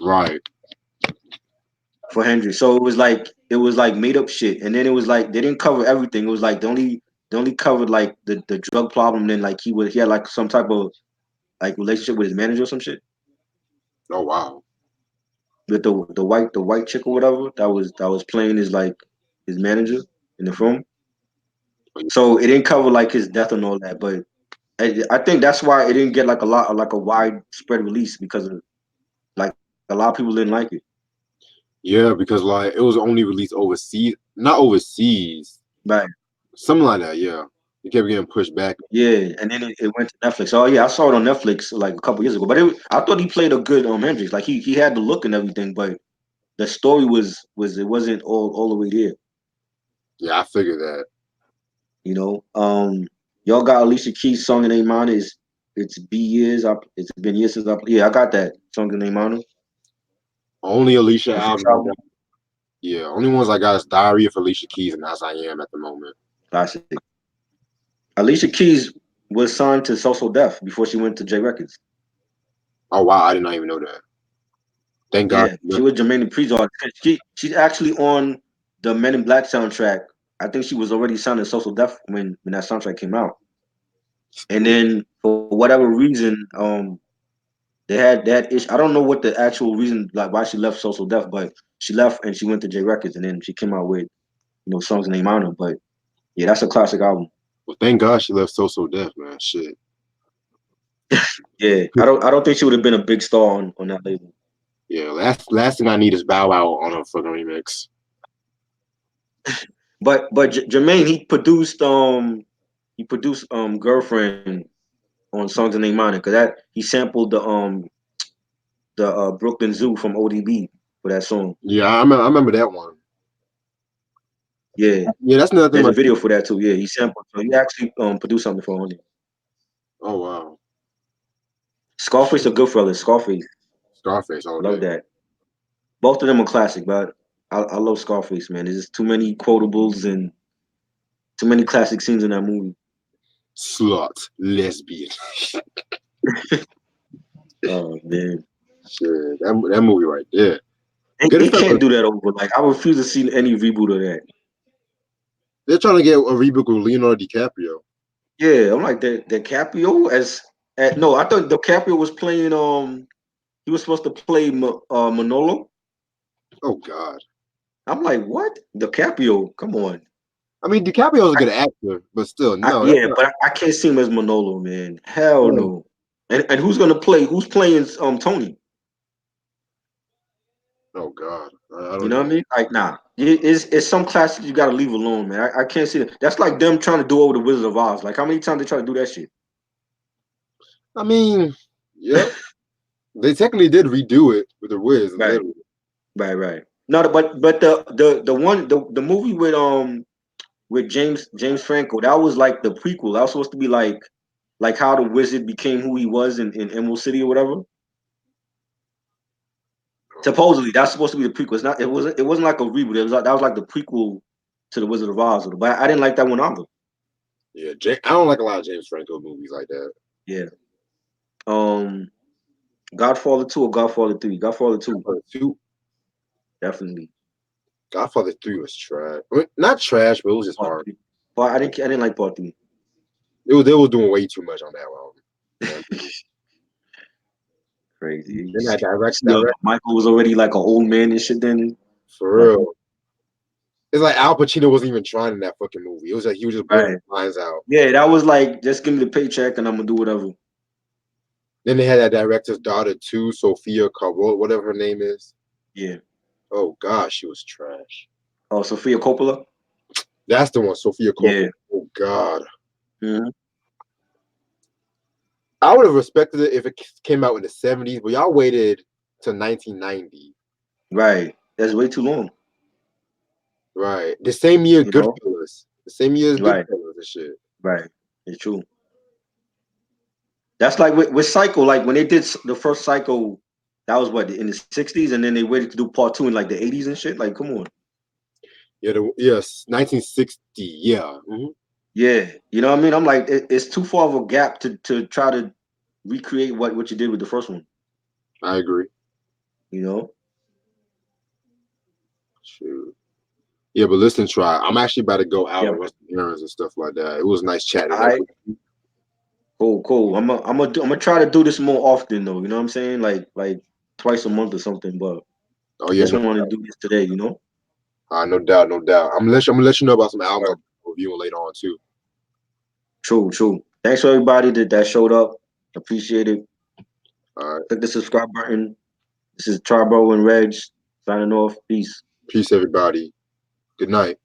Right. for Hendrix. So it was like made up shit. And then it was like they didn't cover everything. It was like they only covered like the drug problem. Then like he had like some type of like relationship with his manager or some shit Oh wow. with the white chick or whatever that was playing his like his manager in the film. So it didn't cover like his death and all that, but I think that's why it didn't get like a lot like a widespread release because of like a lot of people didn't like it. Yeah, because like it was only released overseas, not overseas, Right. something like that. Yeah, it kept getting pushed back. Yeah, and then it went to Netflix. Oh yeah, I saw it on Netflix like a couple years ago. But I thought he played a good Hendrix. Like he had the look and everything, but the story was it wasn't all the way there. Yeah, I figured that. You know, y'all got Alicia Keys' song in A minor. It's B years. It's been years since I got that song in A minor. Only Alicia The first album I album, got. Yeah, only ones I got is Diary of Alicia Keys and As I Am at the moment. classic. Alicia Keys was signed to Social Def before she went to J Records. Oh wow, I did not even know that. Thank God. Yeah, she was Jermaine Dupri's artist. She's actually on the Men in Black soundtrack. I think she was already signed to Social Def when that soundtrack came out. And then for whatever reason, they had ish. I don't know what the actual reason like why she left Social Def, but she left and she went to J Records, and then she came out with songs in A minor. But yeah, that's a classic album. Well, thank God she left So Def, man. Shit. Yeah, I don't think she would have been a big star on that label. Yeah, last thing I need is Bow Wow on a fucking remix. But Jermaine he produced Girlfriend on songs in A minor because that he sampled the Brooklyn Zoo from ODB for that song. Yeah, I remember that one. Yeah, Yeah, that's another thing there's a about. video for that too. Yeah, he sampled. So he actually produced something for on it. Oh wow, Scarface a Goodfellas. Scarface, Scarface all love day. that. Both of them are classic, but I love Scarface, man. There's just too many quotables and too many classic scenes in that movie. Slut, lesbian. Oh man, Shit, that movie right there. they can't Goodfellas. do that over. Like I refuse to see any reboot of that. They're trying to get a reboot with Leonardo DiCaprio. Yeah, I'm like the DiCaprio no, I thought DiCaprio was playing he was supposed to play Manolo. Oh God. I'm like, what? DiCaprio, come on. I mean, DiCaprio's a good actor, but still, no, that's Yeah, not. but I can't see him as Manolo, man. Hell Oh, no. And who's gonna play? Who's playing Tony? oh God, I You don't know what I know. mean? Like, nah. It's some classics you gotta leave alone, man. I can't see that. That's like them trying to do over the Wizard of Oz. Like, how many times they try to do that shit? I mean, yeah, they technically did redo it with the Wiz, Right, literally. right. No, but the movie with James Franco, that was like the prequel. That was supposed to be like how the wizard became who he was in Emerald City or whatever. Supposedly, that's supposed to be the prequel. It's not. It wasn't like a reboot. That was like the prequel to the Wizard of Oz. But I didn't like that one either. Yeah, I don't like a lot of James Franco movies like that. Yeah. Um, Godfather 2 or Godfather 3? Godfather 2, Godfather 2, definitely. Godfather 3 was trash. I mean, not trash, but it was just Part hard. 3. I didn't like part 3. They was doing way too much on that one. That movie. Crazy. You Then that see, direct, see Michael was already like an old man and shit then. for Like, real. It's like Al Pacino wasn't even trying in that fucking movie. It was like he was just blurting right. lines out. Yeah, that was like, just give me the paycheck and I'm gonna do whatever. Then they had that director's daughter too, Sophia Carol, whatever her name is. Yeah. Oh gosh, she was trash. Oh, Sophia Coppola? That's the one, Sophia Yeah. Coppola. Oh God, Hmm. I would have respected it if it came out in the '70s, but y'all waited to 1990. Right. That's way too long. Right, the same year You know? Goodfellas, the same year as Right. Goodfellas and shit. Right. It's true. That's like with Psycho, like when they did the first Psycho, that was what in the '60s, and then they waited to do part two in like the '80s and shit. Like, come on. Yeah, yes, 1960. Yeah. Yeah, you know what I mean. I'm like, it's too far of a gap to try to recreate what you did with the first one. I agree. You know. Shoot. Yeah, but listen, try. I'm actually about to go out Yeah. and run some errands and stuff like that. It was nice chatting it All up right. with you. Cool. Cool. I'm gonna try to do this more often though. You know what I'm saying? Like twice a month or something. But Oh yeah, just no wanted to doubt. do this today. You know. No doubt, no doubt. I'm gonna let you know about some All albums right. I'm reviewing later on too. True. True. Thanks for everybody that showed up. Appreciate it. All right. Click the subscribe button. This is Charbo and Reg signing off. Peace. Peace, everybody. Good night.